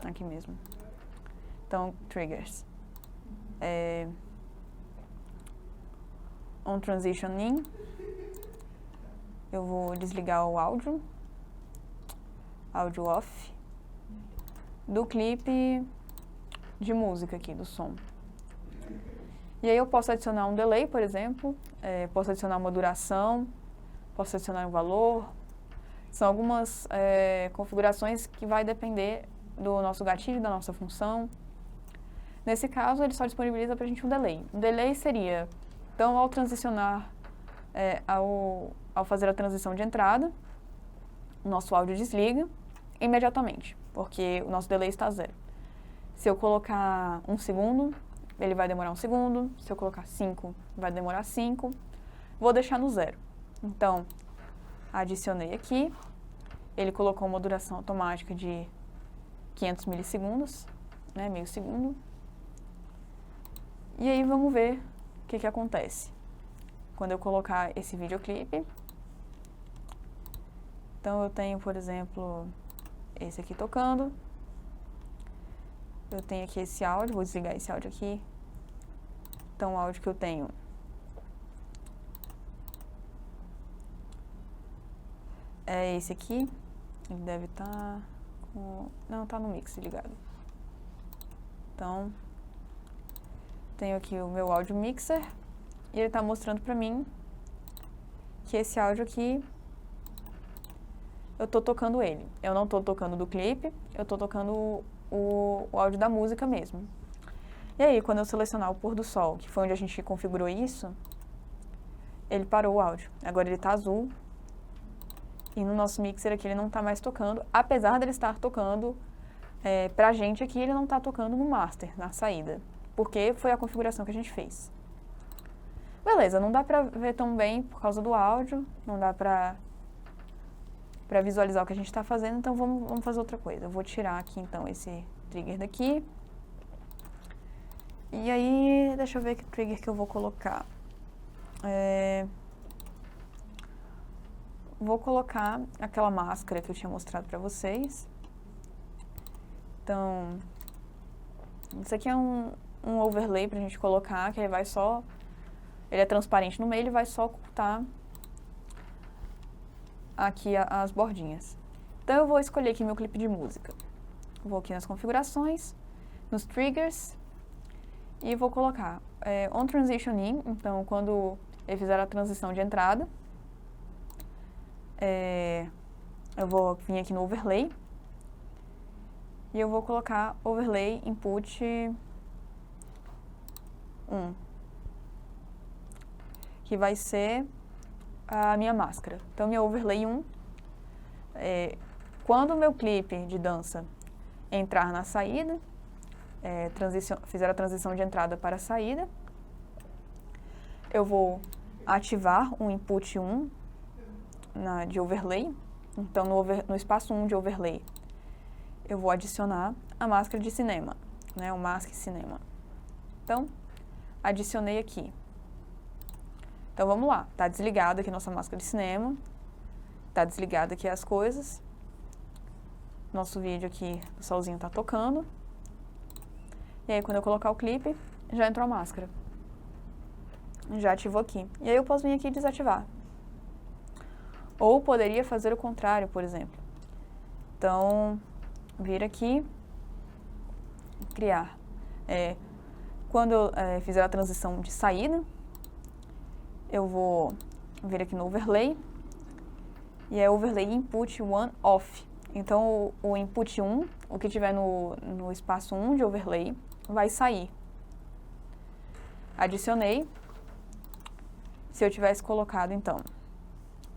Aqui mesmo. Então, triggers. On transitioning, eu vou desligar o áudio off, do clipe de música aqui, do som. E aí eu posso adicionar um delay, por exemplo, posso adicionar uma duração, posso adicionar um valor. São algumas configurações que vai depender do nosso gatilho, da nossa função. Nesse caso, ele só disponibiliza para a gente um delay. Um delay seria, então, ao transicionar, ao fazer a transição de entrada, o nosso áudio desliga imediatamente, porque o nosso delay está 0. Se eu colocar 1 segundo, ele vai demorar 1 segundo. Se eu colocar 5, vai demorar 5. Vou deixar no 0. Então, adicionei aqui. Ele colocou uma duração automática de 500 milissegundos, né, meio segundo. E aí vamos ver o que acontece quando eu colocar esse videoclipe. Então eu tenho, por exemplo, esse aqui tocando. Eu tenho aqui esse áudio, vou desligar esse áudio aqui. Então o áudio que eu tenho é esse aqui. Ele deve estar com... Não, está no mix ligado. Então, tenho aqui o meu áudio mixer e ele está mostrando para mim que esse áudio aqui, eu estou tocando ele. Eu não estou tocando do clipe, eu estou tocando o áudio da música mesmo. E aí, quando eu selecionar o pôr do sol, que foi onde a gente configurou isso, ele parou o áudio. Agora ele está azul. E no nosso mixer aqui ele não está mais tocando, apesar dele estar tocando pra gente aqui, ele não está tocando no master, na saída, porque foi a configuração que a gente fez. Beleza, não dá pra ver tão bem por causa do áudio, não dá pra visualizar o que a gente está fazendo, então vamos fazer outra coisa. Eu vou tirar aqui então esse trigger daqui. E aí, deixa eu ver que trigger que eu vou colocar. Vou colocar aquela máscara que eu tinha mostrado pra vocês. Então, isso aqui é um overlay pra gente colocar, que ele vai só... Ele é transparente no meio, ele vai só ocultar aqui as bordinhas. Então, eu vou escolher aqui meu clipe de música. Vou aqui nas configurações, nos triggers, e vou colocar on transition in, então, quando ele fizer a transição de entrada, eu vou vir aqui no overlay e eu vou colocar overlay input 1, que vai ser a minha máscara. Então, meu overlay 1, quando o meu clipe de dança entrar na saída, fizer a transição de entrada para a saída, eu vou ativar o input 1 de overlay. Então, no espaço 1 de overlay, eu vou adicionar a máscara de cinema, né, o Mask Cinema. Então, adicionei aqui. Então, vamos lá. Está desligada aqui nossa máscara de cinema. Está desligada aqui as coisas. Nosso vídeo aqui, o solzinho está tocando. E aí, quando eu colocar o clipe, já entrou a máscara. Já ativou aqui. E aí, eu posso vir aqui e desativar. Ou poderia fazer o contrário, por exemplo. Então, vir aqui, criar. Quando eu fizer a transição de saída, eu vou vir aqui no overlay, e é overlay input 1 off. Então, o input 1, o que tiver no espaço 1 de overlay, vai sair. Adicionei. se eu tivesse colocado, então,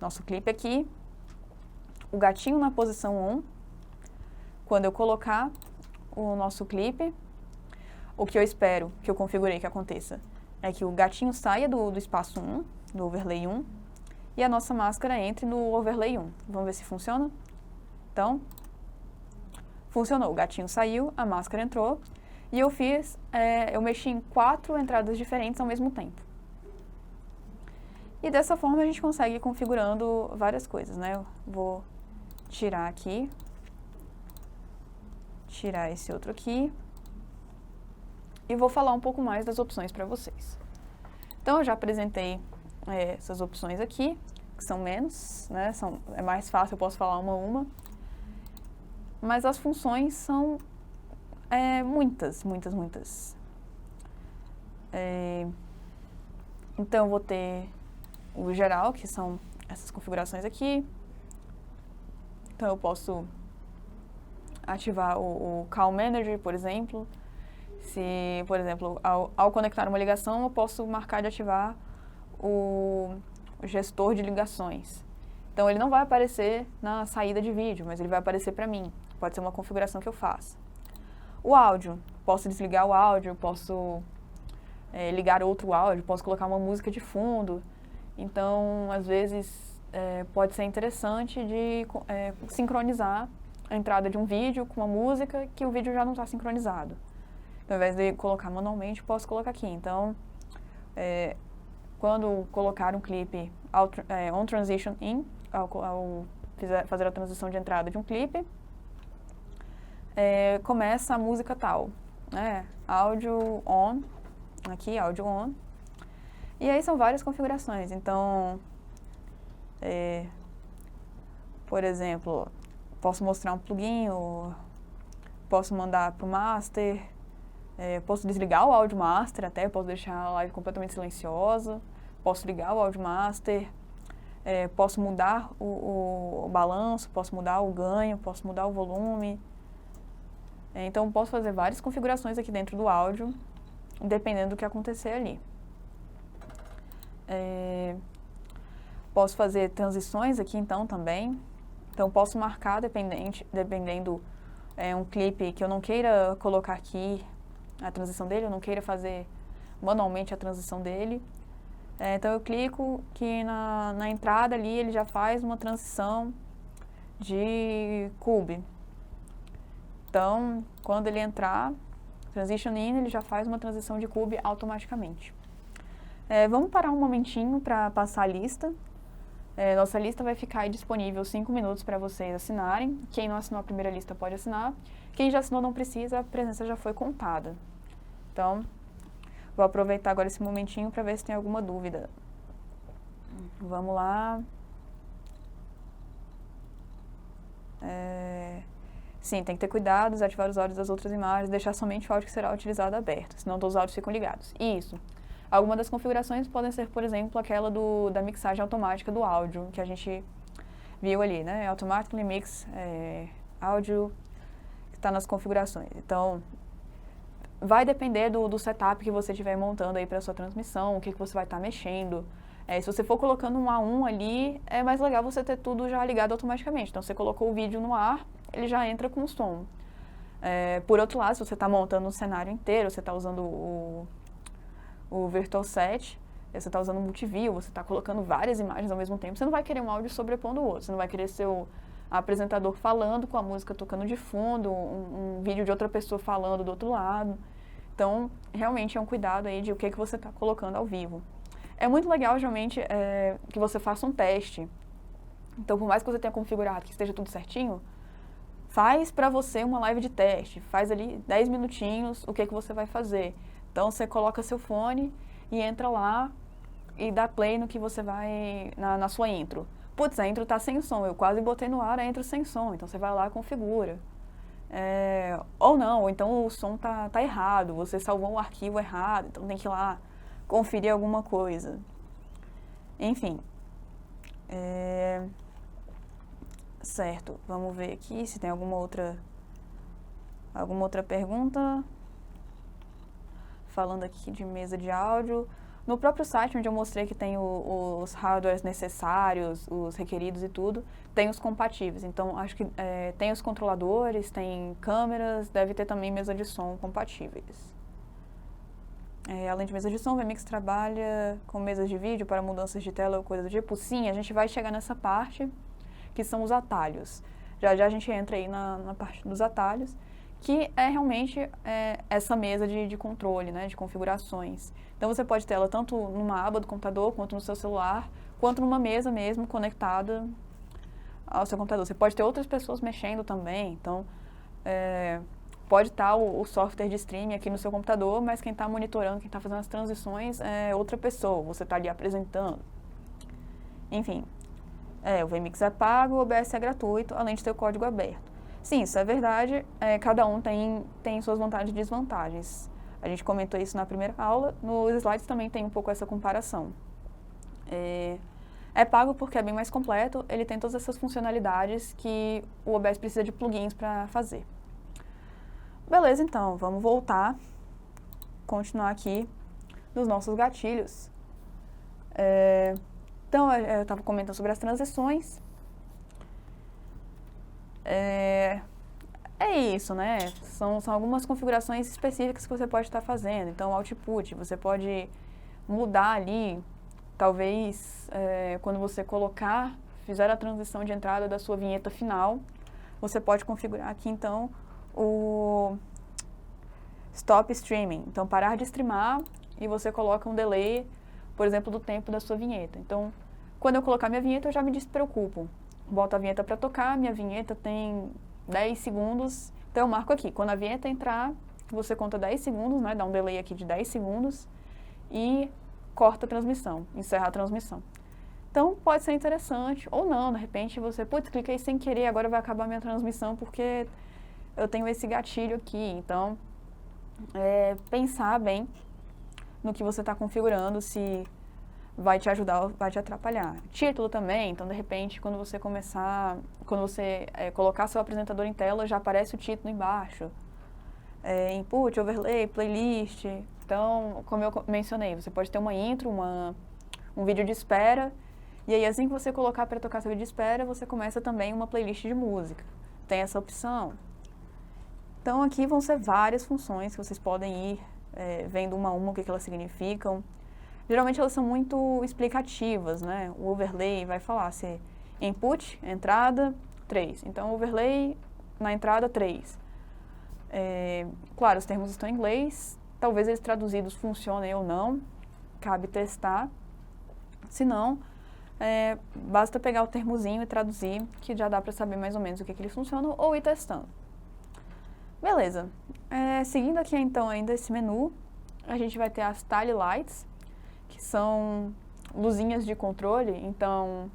nosso clipe aqui, o gatinho na posição on, quando eu colocar o nosso clipe, o que eu espero, que eu configurei que aconteça, é que o gatinho saia do espaço 1, do overlay 1, e a nossa máscara entre no overlay 1. Vamos ver se funciona? Então, funcionou. O gatinho saiu, a máscara entrou, e eu mexi em 4 entradas diferentes ao mesmo tempo. E dessa forma a gente consegue ir configurando várias coisas, né? Eu vou tirar aqui, tirar esse outro aqui, e vou falar um pouco mais das opções para vocês. Então, eu já apresentei essas opções aqui, que são menos, né? É mais fácil, eu posso falar uma a uma. Mas as funções são muitas. Então, eu vou ter o geral, que são essas configurações aqui. Então, eu posso ativar o Call Manager, por exemplo. Se, por exemplo, ao conectar uma ligação, eu posso marcar de ativar o gestor de ligações. Então, ele não vai aparecer na saída de vídeo, mas ele vai aparecer para mim. Pode ser uma configuração que eu faça. O áudio, posso desligar o áudio, posso ligar outro áudio, posso colocar uma música de fundo. Então, às vezes, pode ser interessante de sincronizar a entrada de um vídeo com uma música que o vídeo já não está sincronizado. Então, ao invés de colocar manualmente, posso colocar aqui. Então, quando colocar um clipe on transition in, ao fazer a transição de entrada de um clipe, começa a música tal, né? Áudio on, aqui, áudio on. E aí são várias configurações. Então, por exemplo, posso mostrar um plugin, ou posso mandar para o master, posso desligar o áudio master até, posso deixar a live completamente silenciosa, posso ligar o áudio master, posso mudar o balanço, posso mudar o ganho, posso mudar o volume. Então, posso fazer várias configurações aqui dentro do áudio, dependendo do que acontecer ali. Posso fazer transições aqui, então, também. Então, posso marcar, dependendo um clipe que eu não queira colocar aqui a transição dele, eu não queira fazer manualmente a transição dele. Então, eu clico que na entrada ali ele já faz uma transição de cube. Então, quando ele entrar, Transition In, ele já faz uma transição de cube automaticamente. Vamos parar um momentinho para passar a lista. Nossa lista vai ficar aí disponível 5 minutos para vocês assinarem. Quem não assinou a primeira lista pode assinar. Quem já assinou não precisa, a presença já foi contada. Então, vou aproveitar agora esse momentinho para ver se tem alguma dúvida. Vamos lá. Sim, tem que ter cuidado, desativar os áudios das outras imagens, deixar somente o áudio que será utilizado aberto, senão todos os áudios ficam ligados. Isso. Algumas das configurações podem ser, por exemplo, aquela da mixagem automática do áudio, que a gente viu ali, né? Automatically Mix áudio, que está nas configurações. Então, vai depender do setup que você estiver montando aí para a sua transmissão, o que você vai estar mexendo. Se você for colocando um A1 ali, é mais legal você ter tudo já ligado automaticamente. Então, você colocou o vídeo no ar, ele já entra com o som. Por outro lado, se você está montando um cenário inteiro, você está usando o Virtual Set, você está usando o Multiview, você está colocando várias imagens ao mesmo tempo, você não vai querer um áudio sobrepondo o outro, você não vai querer ser o apresentador falando com a música tocando de fundo, um vídeo de outra pessoa falando do outro lado. Então, realmente é um cuidado aí de o que você está colocando ao vivo. É muito legal, geralmente, que você faça um teste. Então, por mais que você tenha configurado que esteja tudo certinho, faz para você uma live de teste. Faz ali 10 minutinhos o que você vai fazer. Então, você coloca seu fone e entra lá e dá play no que você vai, na sua intro. Putz, a intro tá sem som, eu quase botei no ar a intro sem som. Então, você vai lá e configura. Ou não, ou então o som tá errado, você salvou um arquivo errado, então tem que ir lá conferir alguma coisa. Enfim. Certo, vamos ver aqui se tem alguma outra pergunta. Falando aqui de mesa de áudio, No próprio site, onde eu mostrei que tem os hardwares necessários, os requeridos e tudo, tem os compatíveis. Então, acho que tem os controladores, tem câmeras, deve ter também mesa de som compatíveis. Além de mesa de som, o VMix trabalha com mesas de vídeo para mudanças de tela ou coisa do tipo. Sim, a gente vai chegar nessa parte, que são os atalhos. Já já a gente entra aí na parte dos atalhos, que é realmente essa mesa de controle, né, de configurações. Então, você pode ter ela tanto numa aba do computador, quanto no seu celular, quanto numa mesa mesmo, conectada ao seu computador. Você pode ter outras pessoas mexendo também, então, pode estar o software de streaming aqui no seu computador, mas quem está monitorando, quem está fazendo as transições é outra pessoa, você está ali apresentando. Enfim, o VMix é pago, o OBS é gratuito, além de ter o código aberto. Sim, isso é verdade, cada um tem suas vantagens e desvantagens. A gente comentou isso na primeira aula, nos slides também tem um pouco essa comparação. É pago porque é bem mais completo, ele tem todas essas funcionalidades que o OBS precisa de plugins para fazer. Beleza, então, vamos voltar, continuar aqui nos nossos gatilhos. Então, eu estava comentando sobre as transições. É isso, né? São algumas configurações específicas que você pode estar fazendo. Então, output, você pode mudar ali, talvez, quando você fizer a transição de entrada da sua vinheta final, você pode configurar aqui, então, o Stop Streaming. Então, parar de streamar e você coloca um delay, por exemplo, do tempo da sua vinheta. Então, quando eu colocar minha vinheta, eu já me despreocupo. Boto a vinheta para tocar, minha vinheta tem 10 segundos, então eu marco aqui. Quando a vinheta entrar, você conta 10 segundos, né? Dá um delay aqui de 10 segundos e corta a transmissão, encerra a transmissão. Então, pode ser interessante, ou não, de repente você, cliquei sem querer, agora vai acabar minha transmissão porque eu tenho esse gatilho aqui. Então, pensar bem no que você está configurando, se vai te ajudar ou vai te atrapalhar. Título também, então de repente quando você colocar seu apresentador em tela, já aparece o título embaixo. Input, overlay, playlist. Então, como eu mencionei, você pode ter uma intro, um vídeo de espera, e aí assim que você colocar para tocar seu vídeo de espera, você começa também uma playlist de música. Tem essa opção. Então aqui vão ser várias funções que vocês podem ir vendo uma a uma o que elas significam. Geralmente elas são muito explicativas, né? O overlay vai falar se input, entrada, 3. Então, overlay na entrada, 3. Claro, os termos estão em inglês, talvez eles traduzidos funcionem ou não, cabe testar. Se não, basta pegar o termozinho e traduzir, que já dá para saber mais ou menos o que eles funcionam, ou ir testando. Beleza. Seguindo aqui, então, ainda esse menu, a gente vai ter as Tile Lights, que são luzinhas de controle. Então,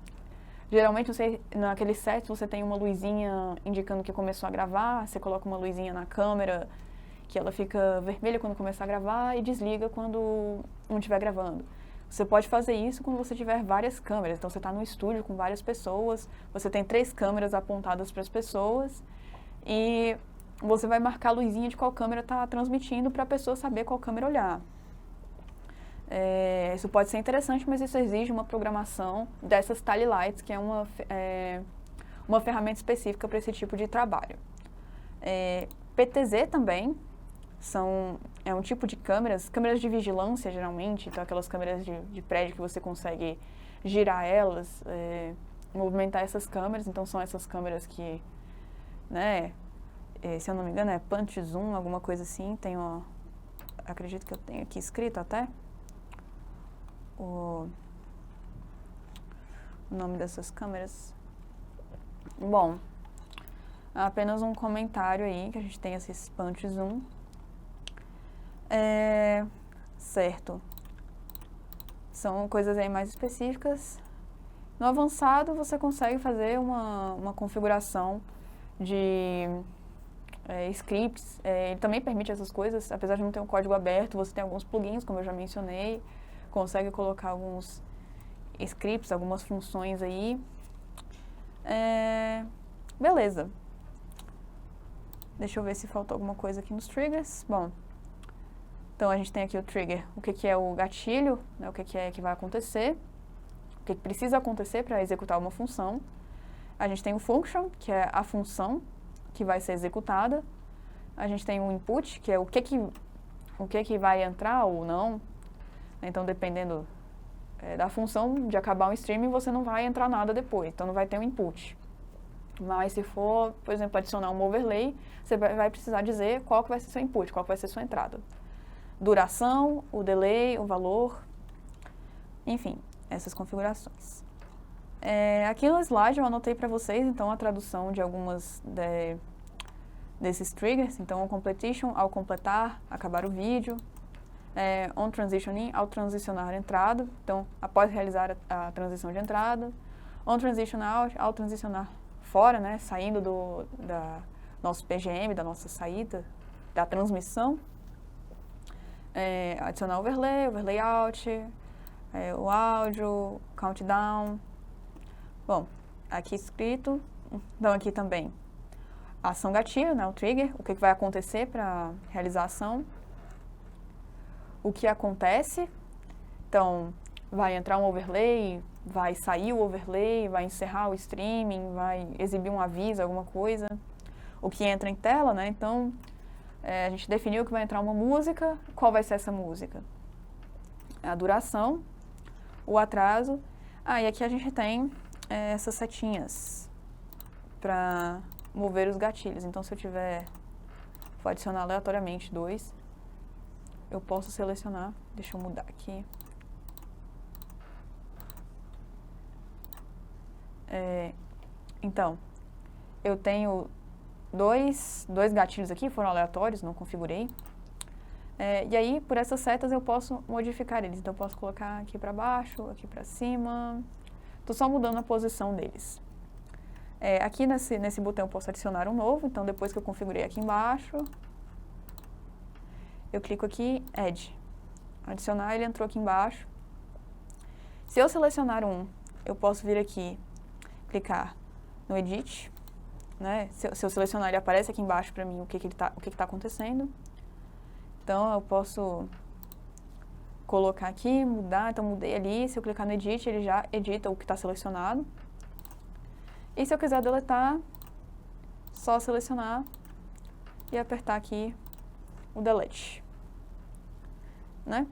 geralmente, naquele set, você tem uma luzinha indicando que começou a gravar, você coloca uma luzinha na câmera, que ela fica vermelha quando começar a gravar e desliga quando não estiver gravando. Você pode fazer isso quando você tiver várias câmeras. Então, você está no estúdio com várias pessoas, você tem 3 câmeras apontadas para as pessoas e você vai marcar a luzinha de qual câmera está transmitindo para a pessoa saber qual câmera olhar. Isso pode ser interessante, mas isso exige uma programação dessas Tile Lights, que é uma ferramenta específica para esse tipo de trabalho. PTZ também é um tipo de câmeras de vigilância, geralmente, então aquelas câmeras de prédio que você consegue girar elas, movimentar essas câmeras. Então são essas câmeras que, né, se eu não me engano é punch zoom, alguma coisa assim. Acredito que eu tenho aqui escrito até o nome dessas câmeras. Bom, apenas um comentário aí, que a gente tem esses punch zoom. Certo. São coisas aí mais específicas. No avançado, você consegue fazer uma configuração de scripts. Ele também permite essas coisas, apesar de não ter um código aberto, você tem alguns plugins, como eu já mencionei, consegue colocar alguns scripts, algumas funções aí. Beleza. Deixa eu ver se faltou alguma coisa aqui nos triggers. Bom, Então, a gente tem aqui o trigger, o que é o gatilho, né, o que é que vai acontecer, o que precisa acontecer para executar uma função. A gente tem o function, que é a função que vai ser executada. A gente tem o input, que é o que vai entrar ou não. Então, dependendo da função de acabar o streaming, você não vai entrar nada depois, então não vai ter um input. Mas se for, por exemplo, adicionar um overlay, você vai precisar dizer qual que vai ser seu input, qual que vai ser sua entrada. Duração, o delay, o valor, enfim, essas configurações. Aqui no slide eu anotei para vocês, então, a tradução de algumas desses triggers. Então, o completion, ao completar, acabar o vídeo. On transitioning, ao transicionar a entrada. Então, após realizar a transição de entrada. On transition out, ao transicionar fora, né, saindo da nosso PGM, da nossa saída, da transmissão. Adicionar overlay out, o áudio, countdown. Bom, aqui escrito, então aqui também a ação gatilho, né, o trigger, o que vai acontecer para realizar a ação. O que acontece, então vai entrar um overlay, vai sair o overlay, vai encerrar o streaming, vai exibir um aviso, alguma coisa. O que entra em tela, né, então a gente definiu que vai entrar uma música, qual vai ser essa música? A duração, o atraso, e aqui a gente tem essas setinhas para mover os gatilhos. Então, se eu vou adicionar aleatoriamente 2, eu posso selecionar, deixa eu mudar aqui. Então, eu tenho dois gatilhos aqui, foram aleatórios, não configurei. E aí, por essas setas, eu posso modificar eles. Então, eu posso colocar aqui para baixo, aqui para cima. Estou só mudando a posição deles. Aqui nesse botão eu posso adicionar um novo. Então, depois que eu configurei aqui embaixo, eu clico aqui, Add. Adicionar, ele entrou aqui embaixo. Se eu selecionar um, eu posso vir aqui, clicar no Edit. Né? Se eu selecionar, ele aparece aqui embaixo para mim o que está acontecendo. Então, eu posso colocar aqui, mudar. Então, mudei ali. Se eu clicar no Edit, ele já edita o que está selecionado. E se eu quiser deletar, só selecionar e apertar aqui o Delete. Né?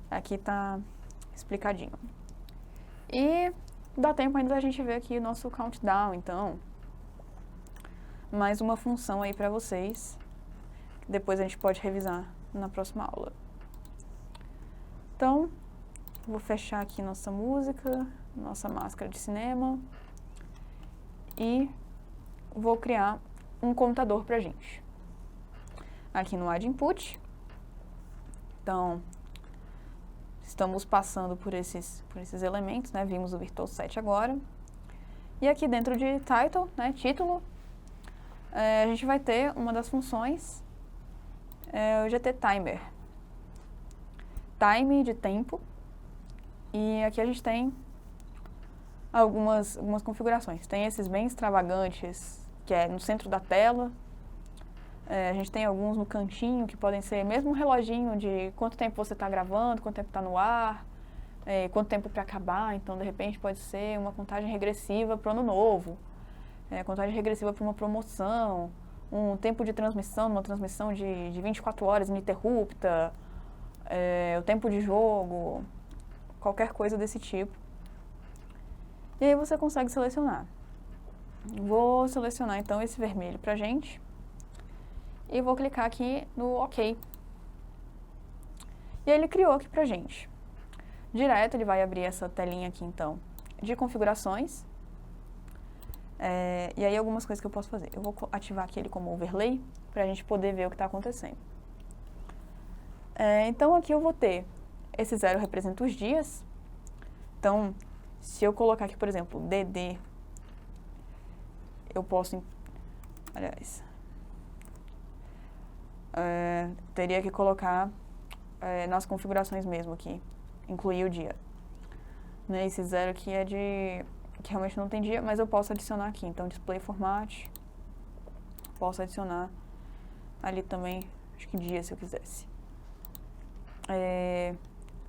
Aqui está explicadinho. E dá tempo ainda da gente ver aqui o nosso countdown, então. Mais uma função aí para vocês. Depois a gente pode revisar na próxima aula. Então, vou fechar aqui nossa música, nossa máscara de cinema. E vou criar um contador pra gente. Aqui no Add Input. Então, estamos passando por esses elementos, né? Vimos o Virtual7 agora. E aqui dentro de Title, né? Título, a gente vai ter uma das funções, o GT Timer. Time de tempo. E aqui a gente tem algumas configurações. Tem esses bem extravagantes, que é no centro da tela. A gente tem alguns no cantinho, que podem ser mesmo um reloginho de quanto tempo você está gravando, quanto tempo está no ar, quanto tempo para acabar. Então, de repente, pode ser uma contagem regressiva para o ano novo, contagem regressiva para uma promoção, um tempo de transmissão, uma transmissão de 24 horas ininterrupta, o tempo de jogo, qualquer coisa desse tipo. E aí você consegue selecionar. Vou selecionar então esse vermelho pra gente. E vou clicar aqui no OK. E ele criou aqui pra gente. Direto ele vai abrir essa telinha aqui então de configurações. E aí algumas coisas que eu posso fazer. Eu vou ativar aqui ele como overlay pra gente poder ver o que está acontecendo. Então aqui eu vou ter esse 0 representa os dias. Então, se eu colocar aqui, por exemplo, DD, eu posso, aliás, teria que colocar nas configurações mesmo aqui, incluir o dia. Né? Esse 0 aqui é que realmente não tem dia, mas eu posso adicionar aqui. Então, display format, posso adicionar ali também, acho que dia, se eu quisesse.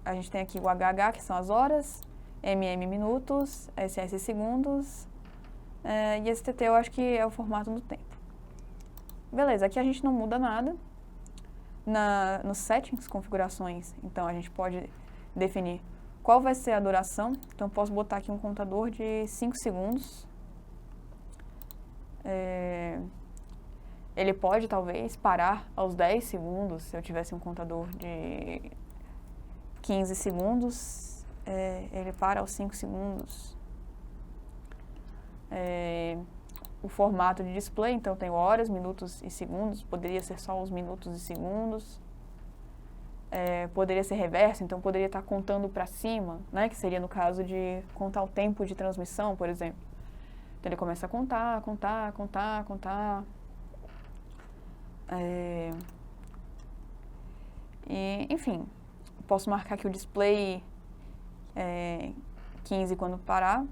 A gente tem aqui o HH, que são as horas, MM minutos, SS segundos, e esse TT eu acho que é o formato do tempo. Beleza, aqui a gente não muda nada. Nos settings, configurações, então a gente pode definir qual vai ser a duração. Então eu posso botar aqui um contador de 5 segundos. Ele pode talvez parar aos 10 segundos, se eu tivesse um contador de 15 segundos, ele para aos 5 segundos. O formato de display, então eu tenho horas, minutos e segundos, poderia ser só os minutos e segundos. Poderia ser reverso, então poderia estar contando para cima, né, que seria no caso de contar o tempo de transmissão, por exemplo. Então ele começa a contar. E, enfim, posso marcar aqui o display 15 quando parar,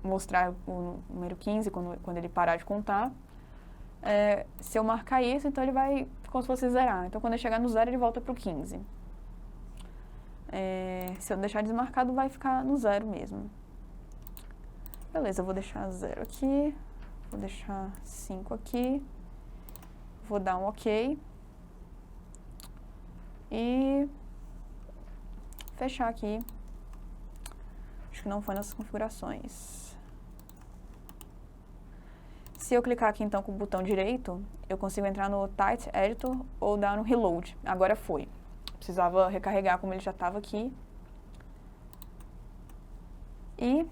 mostrar o número 15 quando ele parar de contar. Se eu marcar isso, então ele vai como se fosse zerar. Então quando ele chegar no zero, ele volta para o 15. Se eu deixar desmarcado, vai ficar no zero mesmo. Beleza, eu vou deixar 0 aqui, vou deixar 5 aqui, vou dar um OK e fechar aqui. Acho que não foi nas configurações. Se eu clicar aqui então com o botão direito, eu consigo entrar no Tight Editor ou dar no Reload. Agora foi. Precisava recarregar como ele já estava aqui. E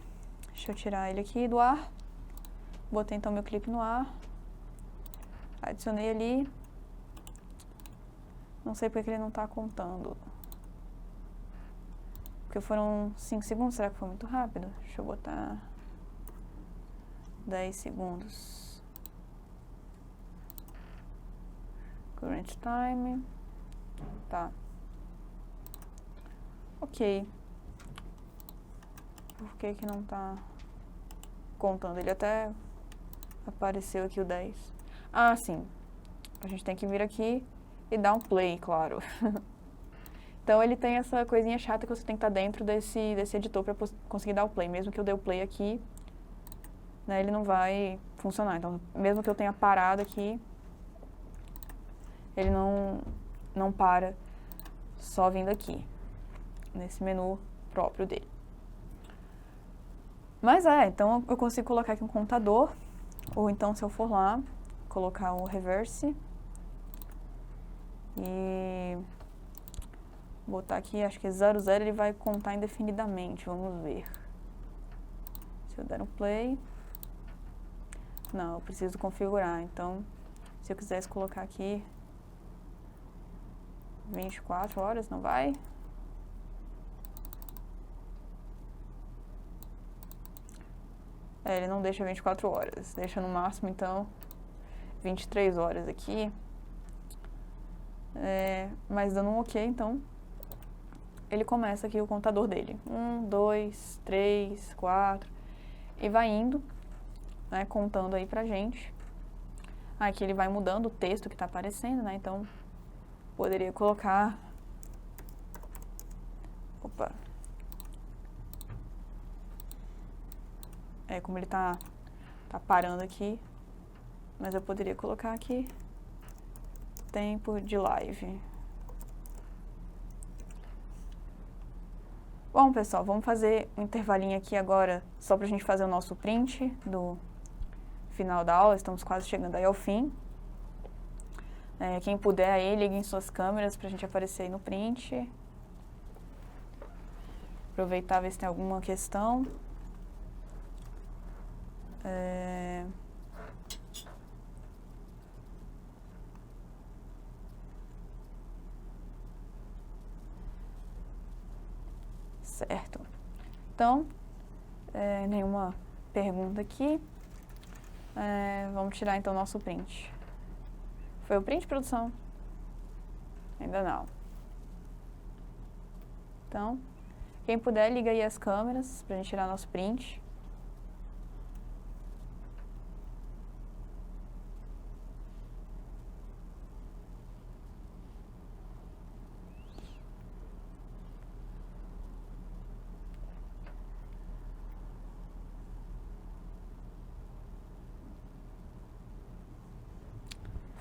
deixa eu tirar ele aqui do ar. Botei então meu clipe no ar. Adicionei ali. Não sei porque ele não está contando. Porque foram 5 segundos. Será que foi muito rápido? Deixa eu botar 10 segundos. Current time. Tá. Ok. Por que que não tá contando? Ele até apareceu aqui o 10. Ah, sim. A gente tem que vir aqui e dar um play, claro. Então ele tem essa coisinha chata que você tem que estar dentro desse editor para conseguir dar o play. Mesmo que eu dê o play aqui, né, ele não vai funcionar. Então, mesmo que eu tenha parado aqui, ele não para só vindo aqui, nesse menu próprio dele. Mas então eu consigo colocar aqui um contador, ou então se eu for lá, colocar o reverse e botar aqui, acho que é 00, ele vai contar indefinidamente, vamos ver. Se eu der um play, não, eu preciso configurar, então se eu quisesse colocar aqui 24 horas, não vai? Ele não deixa 24 horas, deixa no máximo, então, 23 horas aqui. Mas dando um OK, então, ele começa aqui o contador dele. 1, 2, 3, 4, e vai indo, né, contando aí pra gente. Aqui ele vai mudando o texto que tá aparecendo, né, então, poderia colocar... Opa! Como ele tá parando aqui, mas eu poderia colocar aqui tempo de live. Bom, pessoal, vamos fazer um intervalinho aqui agora, só pra gente fazer o nosso print do final da aula. Estamos quase chegando aí ao fim. Quem puder aí, liguem suas câmeras pra gente aparecer aí no print. Aproveitar, ver se tem alguma questão. Certo. Então, nenhuma pergunta aqui. Vamos tirar então o nosso print. Foi o print, produção? Ainda não. Então, quem puder, liga aí as câmeras pra gente tirar nosso print.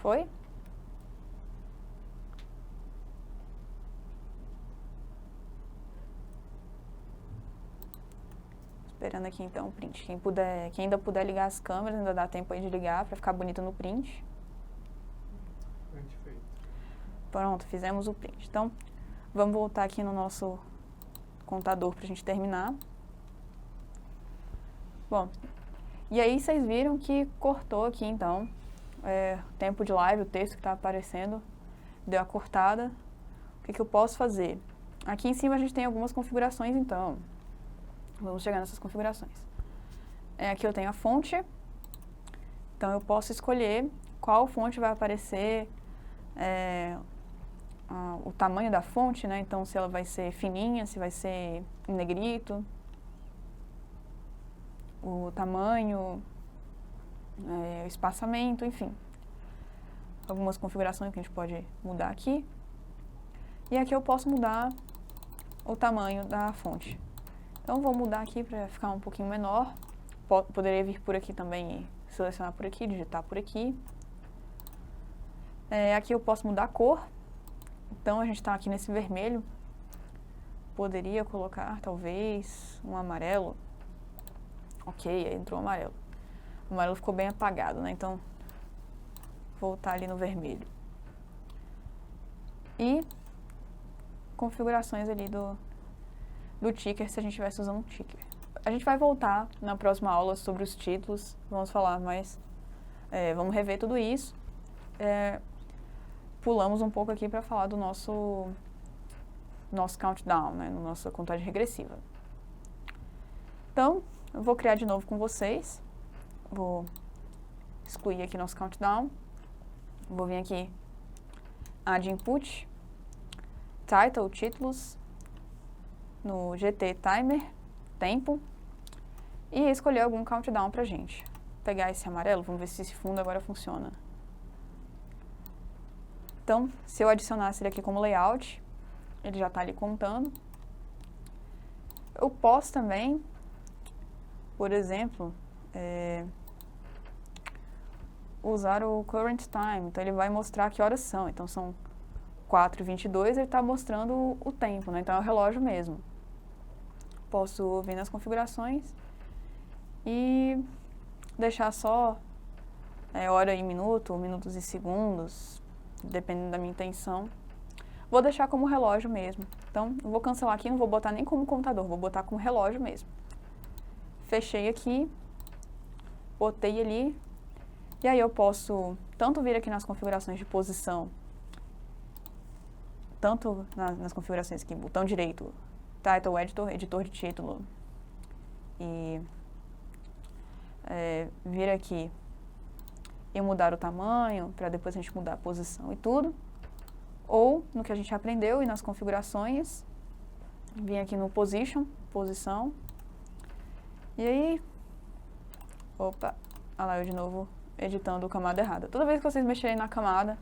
Foi? Esperando aqui então o print. Quem ainda puder ligar as câmeras, ainda dá tempo aí de ligar para ficar bonito no print. Print feito. Pronto, fizemos o print. Então, vamos voltar aqui no nosso contador para a gente terminar. Bom, e aí vocês viram que cortou aqui então o tempo de live, o texto que está aparecendo, deu a cortada. O que eu posso fazer? Aqui em cima a gente tem algumas configurações então. Vamos chegar nessas configurações. Aqui eu tenho a fonte, então eu posso escolher qual fonte vai aparecer, o tamanho da fonte, né? Então se ela vai ser fininha, se vai ser em negrito, o tamanho, o espaçamento, enfim. Algumas configurações que a gente pode mudar aqui. E aqui eu posso mudar o tamanho da fonte. Então, vou mudar aqui para ficar um pouquinho menor. Poderia vir por aqui também e selecionar por aqui, digitar por aqui. Aqui eu posso mudar a cor. Então, a gente está aqui nesse vermelho. Poderia colocar, talvez, um amarelo. Ok, aí entrou o amarelo. O amarelo ficou bem apagado, né? Então, voltar ali no vermelho. E configurações ali do ticker, se a gente estivesse usando um ticker. A gente vai voltar na próxima aula sobre os títulos, vamos falar mais, vamos rever tudo isso. Pulamos um pouco aqui para falar do nosso countdown, né, nossa contagem regressiva. Então, eu vou criar de novo com vocês, vou excluir aqui nosso countdown, vou vir aqui, add input, title, títulos, no GT Timer, tempo, e escolher algum countdown pra gente. Vou pegar esse amarelo, vamos ver se esse fundo agora funciona. Então, se eu adicionasse ele aqui como layout, ele já está ali contando. Eu posso também, por exemplo, usar o current time, então ele vai mostrar que horas são. Então, são 4h22, ele está mostrando o tempo, né? Então é o relógio mesmo. Posso vir nas configurações e deixar só hora e minuto, minutos e segundos, dependendo da minha intenção. Vou deixar como relógio mesmo. Então, eu vou cancelar aqui, não vou botar nem como computador, vou botar como relógio mesmo. Fechei aqui, botei ali, e aí eu posso tanto vir aqui nas configurações de posição, tanto nas configurações aqui, botão direito, Title Editor, editor de título, e vir aqui e mudar o tamanho, para depois a gente mudar a posição e tudo. Ou, no que a gente aprendeu, e nas configurações, vir aqui no Position, posição, e aí, opa, olha lá eu de novo editando a camada errada. Toda vez que vocês mexerem na camada,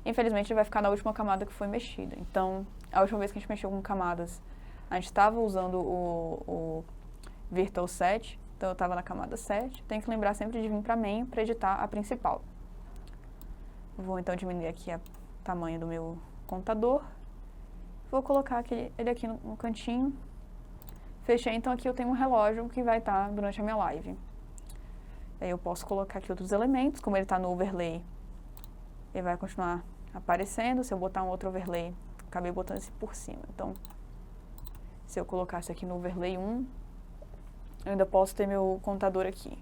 infelizmente vai ficar na última camada que foi mexida. Então, a última vez que a gente mexeu com camadas, a gente estava usando o Virtual Set, então eu estava na camada 7. Tem que lembrar sempre de vir para main para editar a principal. Vou então diminuir aqui o tamanho do meu contador. Vou colocar ele aqui no cantinho. Fechei, então aqui eu tenho um relógio que vai estar durante a minha live. Aí eu posso colocar aqui outros elementos, como ele está no overlay, ele vai continuar aparecendo. Se eu botar um outro overlay, acabei botando esse por cima. Então, se eu colocasse aqui no overlay 1, eu ainda posso ter meu contador aqui.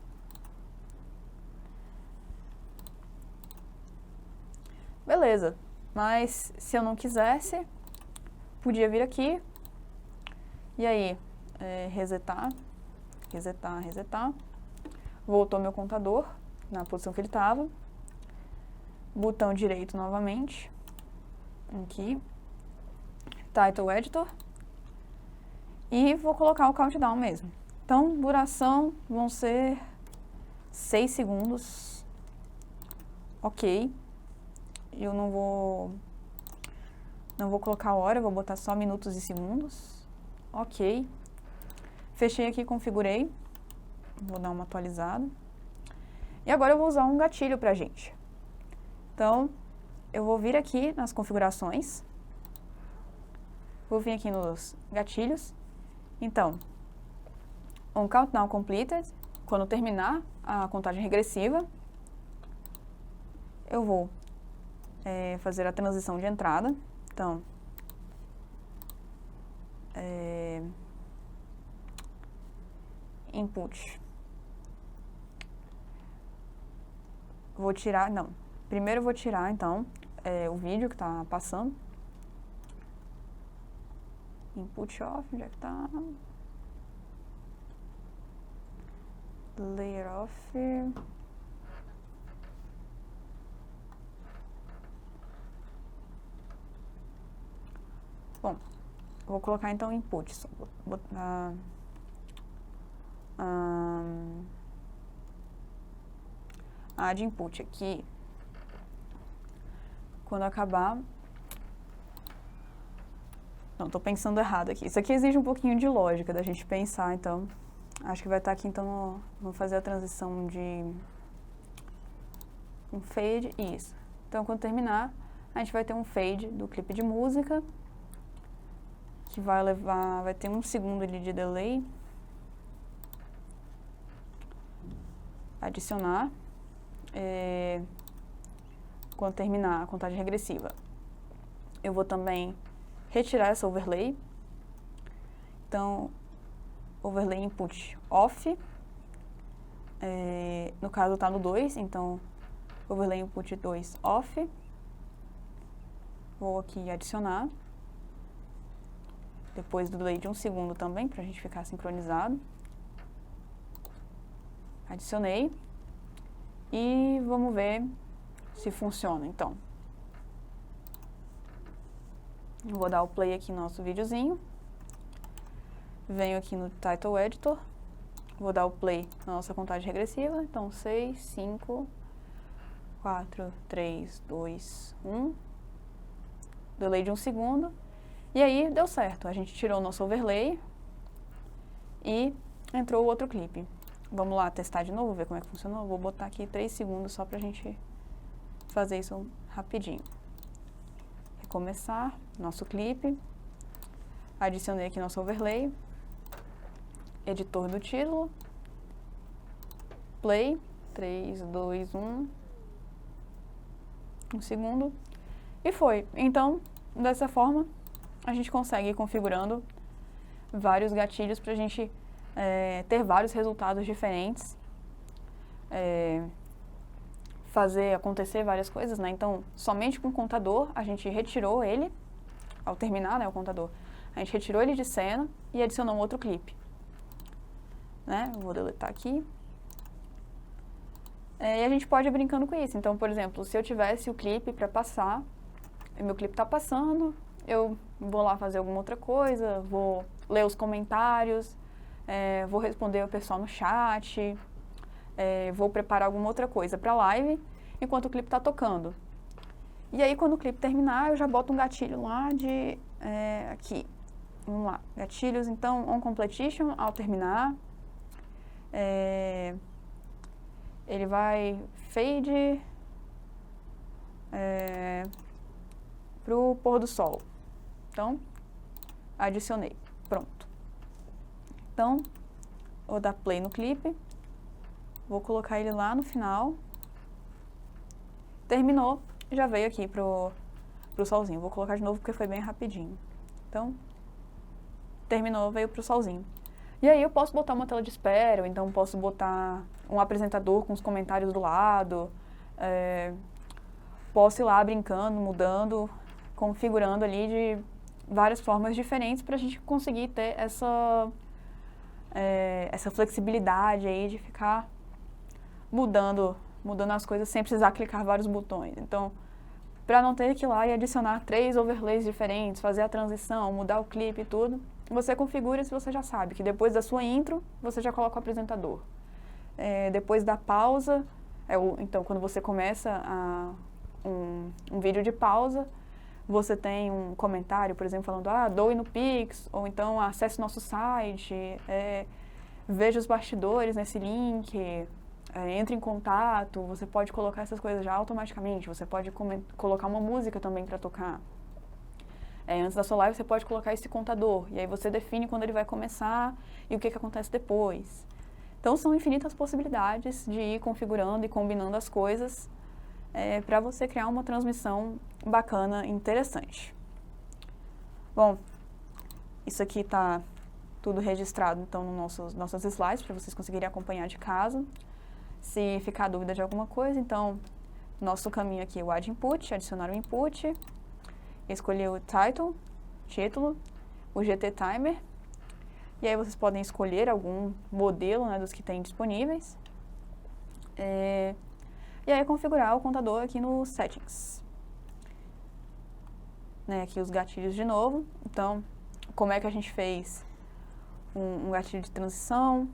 Beleza, mas se eu não quisesse, podia vir aqui e aí resetar. Voltou meu contador na posição que ele estava. Botão direito novamente. Aqui. Title Editor. E vou colocar o countdown mesmo. Então, duração vão ser 6 segundos. Ok. Eu não vou colocar hora, vou botar só minutos e segundos. Ok. Fechei aqui, configurei. Vou dar uma atualizada. E agora eu vou usar um gatilho pra gente. Então, eu vou vir aqui nas configurações, vou vir aqui nos gatilhos. Então, on countdown completed, quando terminar a contagem regressiva, eu vou fazer a transição de entrada. Então, input. Vou tirar, não. Primeiro eu vou tirar, então, o vídeo que está passando. Input off, onde é que tá? Layer off. Bom, vou colocar então input. Vou botar add input aqui. Quando acabar... Não, tô pensando errado aqui. Isso aqui exige um pouquinho de lógica da gente pensar, então... Acho que vai estar aqui, então, vamos fazer a transição de... um fade, isso. Então, quando terminar, a gente vai ter um fade do clipe de música, que vai ter 1 segundo ali de delay. Adicionar. Quando terminar a contagem regressiva, eu vou também retirar essa overlay. Então, overlay input off. No caso está no 2, então overlay input 2 off. Vou aqui adicionar. Depois do delay de 1 segundo também, para a gente ficar sincronizado. Adicionei. E vamos ver se funciona, então. Eu vou dar o play aqui no nosso videozinho. Venho aqui no Title Editor. Vou dar o play na nossa contagem regressiva. Então, 6, 5, 4, 3, 2, 1. Delay de 1 segundo. E aí, deu certo. A gente tirou o nosso overlay e entrou o outro clipe. Vamos lá testar de novo, ver como é que funcionou. Vou botar aqui 3 segundos só pra gente fazer isso rapidinho. Recomeçar nosso clipe. Adicionei aqui nosso overlay. Editor do título. Play. 3, 2, 1. 1 segundo. E foi. Então, dessa forma, a gente consegue ir configurando vários gatilhos pra gente ter vários resultados diferentes. Fazer acontecer várias coisas, né? Então, somente com o contador, a gente retirou ele, ao terminar, né, o contador, a gente retirou ele de cena e adicionou um outro clipe. Né? Eu vou deletar aqui. E a gente pode ir brincando com isso. Então, por exemplo, se eu tivesse o clipe para passar, e meu clipe está passando, eu vou lá fazer alguma outra coisa, vou ler os comentários, vou responder o pessoal no chat, vou preparar alguma outra coisa para a live, enquanto o clipe está tocando. E aí, quando o clipe terminar, eu já boto um gatilho lá de... aqui. Vamos lá. Gatilhos, então, on completion, ao terminar. Ele vai fade pro pôr do sol. Então, adicionei. Pronto. Então, vou dar play no clipe. Vou colocar ele lá no final. Terminou, já veio aqui pro solzinho. Vou colocar de novo porque foi bem rapidinho. Então, terminou, veio pro solzinho. E aí eu posso botar uma tela de espera, ou então posso botar um apresentador com os comentários do lado. Posso ir lá brincando, mudando, configurando ali de várias formas diferentes para a gente conseguir ter essa flexibilidade aí de ficar mudando as coisas sem precisar clicar vários botões. Então, para não ter que ir lá e adicionar 3 overlays diferentes, fazer a transição, mudar o clipe e tudo, você configura se você já sabe que depois da sua intro, você já coloca o apresentador. Depois da pausa, então quando você começa um vídeo de pausa, você tem um comentário, por exemplo, falando, doe no Pix, ou então acesse nosso site, veja os bastidores nesse link, entre em contato, você pode colocar essas coisas já automaticamente, você pode colocar uma música também para tocar. Antes da sua live, você pode colocar esse contador, e aí você define quando ele vai começar e o que acontece depois. Então, são infinitas possibilidades de ir configurando e combinando as coisas para você criar uma transmissão bacana e interessante. Bom, isso aqui está tudo registrado, então, nos nossos slides, para vocês conseguirem acompanhar de casa. Se ficar dúvida de alguma coisa, então, nosso caminho aqui é o Add Input, adicionar o input, escolher o título, o GT Timer, e aí vocês podem escolher algum modelo, né, dos que tem disponíveis. E aí configurar o contador aqui no Settings. Aqui os gatilhos de novo. Então, como é que a gente fez um gatilho de transição,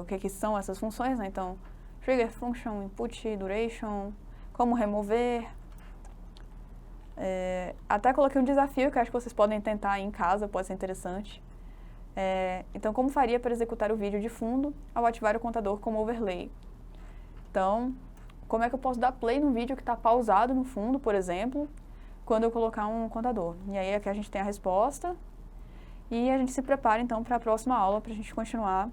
o que são essas funções, né? Então, Trigger Function, Input, Duration, como remover. Até coloquei um desafio que eu acho que vocês podem tentar aí em casa, pode ser interessante. Então, como faria para executar o vídeo de fundo ao ativar o contador como overlay? Então, como é que eu posso dar play num vídeo que está pausado no fundo, por exemplo, quando eu colocar um contador? E aí aqui a gente tem a resposta e a gente se prepara então para a próxima aula para a gente continuar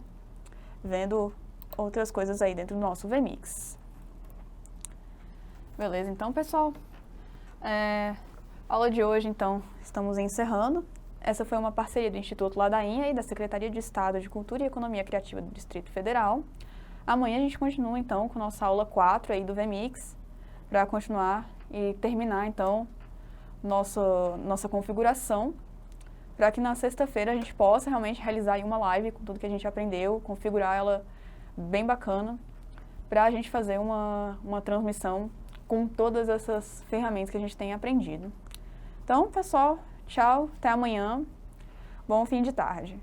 vendo outras coisas aí dentro do nosso VMix. Beleza, então pessoal, aula de hoje então estamos encerrando. Essa foi uma parceria do Instituto Ladainha e da Secretaria de Estado de Cultura e Economia Criativa do Distrito Federal. Amanhã a gente continua então com nossa aula 4 aí do VMix para continuar e terminar então nossa configuração, para que na sexta-feira a gente possa realmente realizar aí uma live com tudo que a gente aprendeu, configurar ela bem bacana, para a gente fazer uma transmissão com todas essas ferramentas que a gente tem aprendido. Então, pessoal, tchau, até amanhã, bom fim de tarde.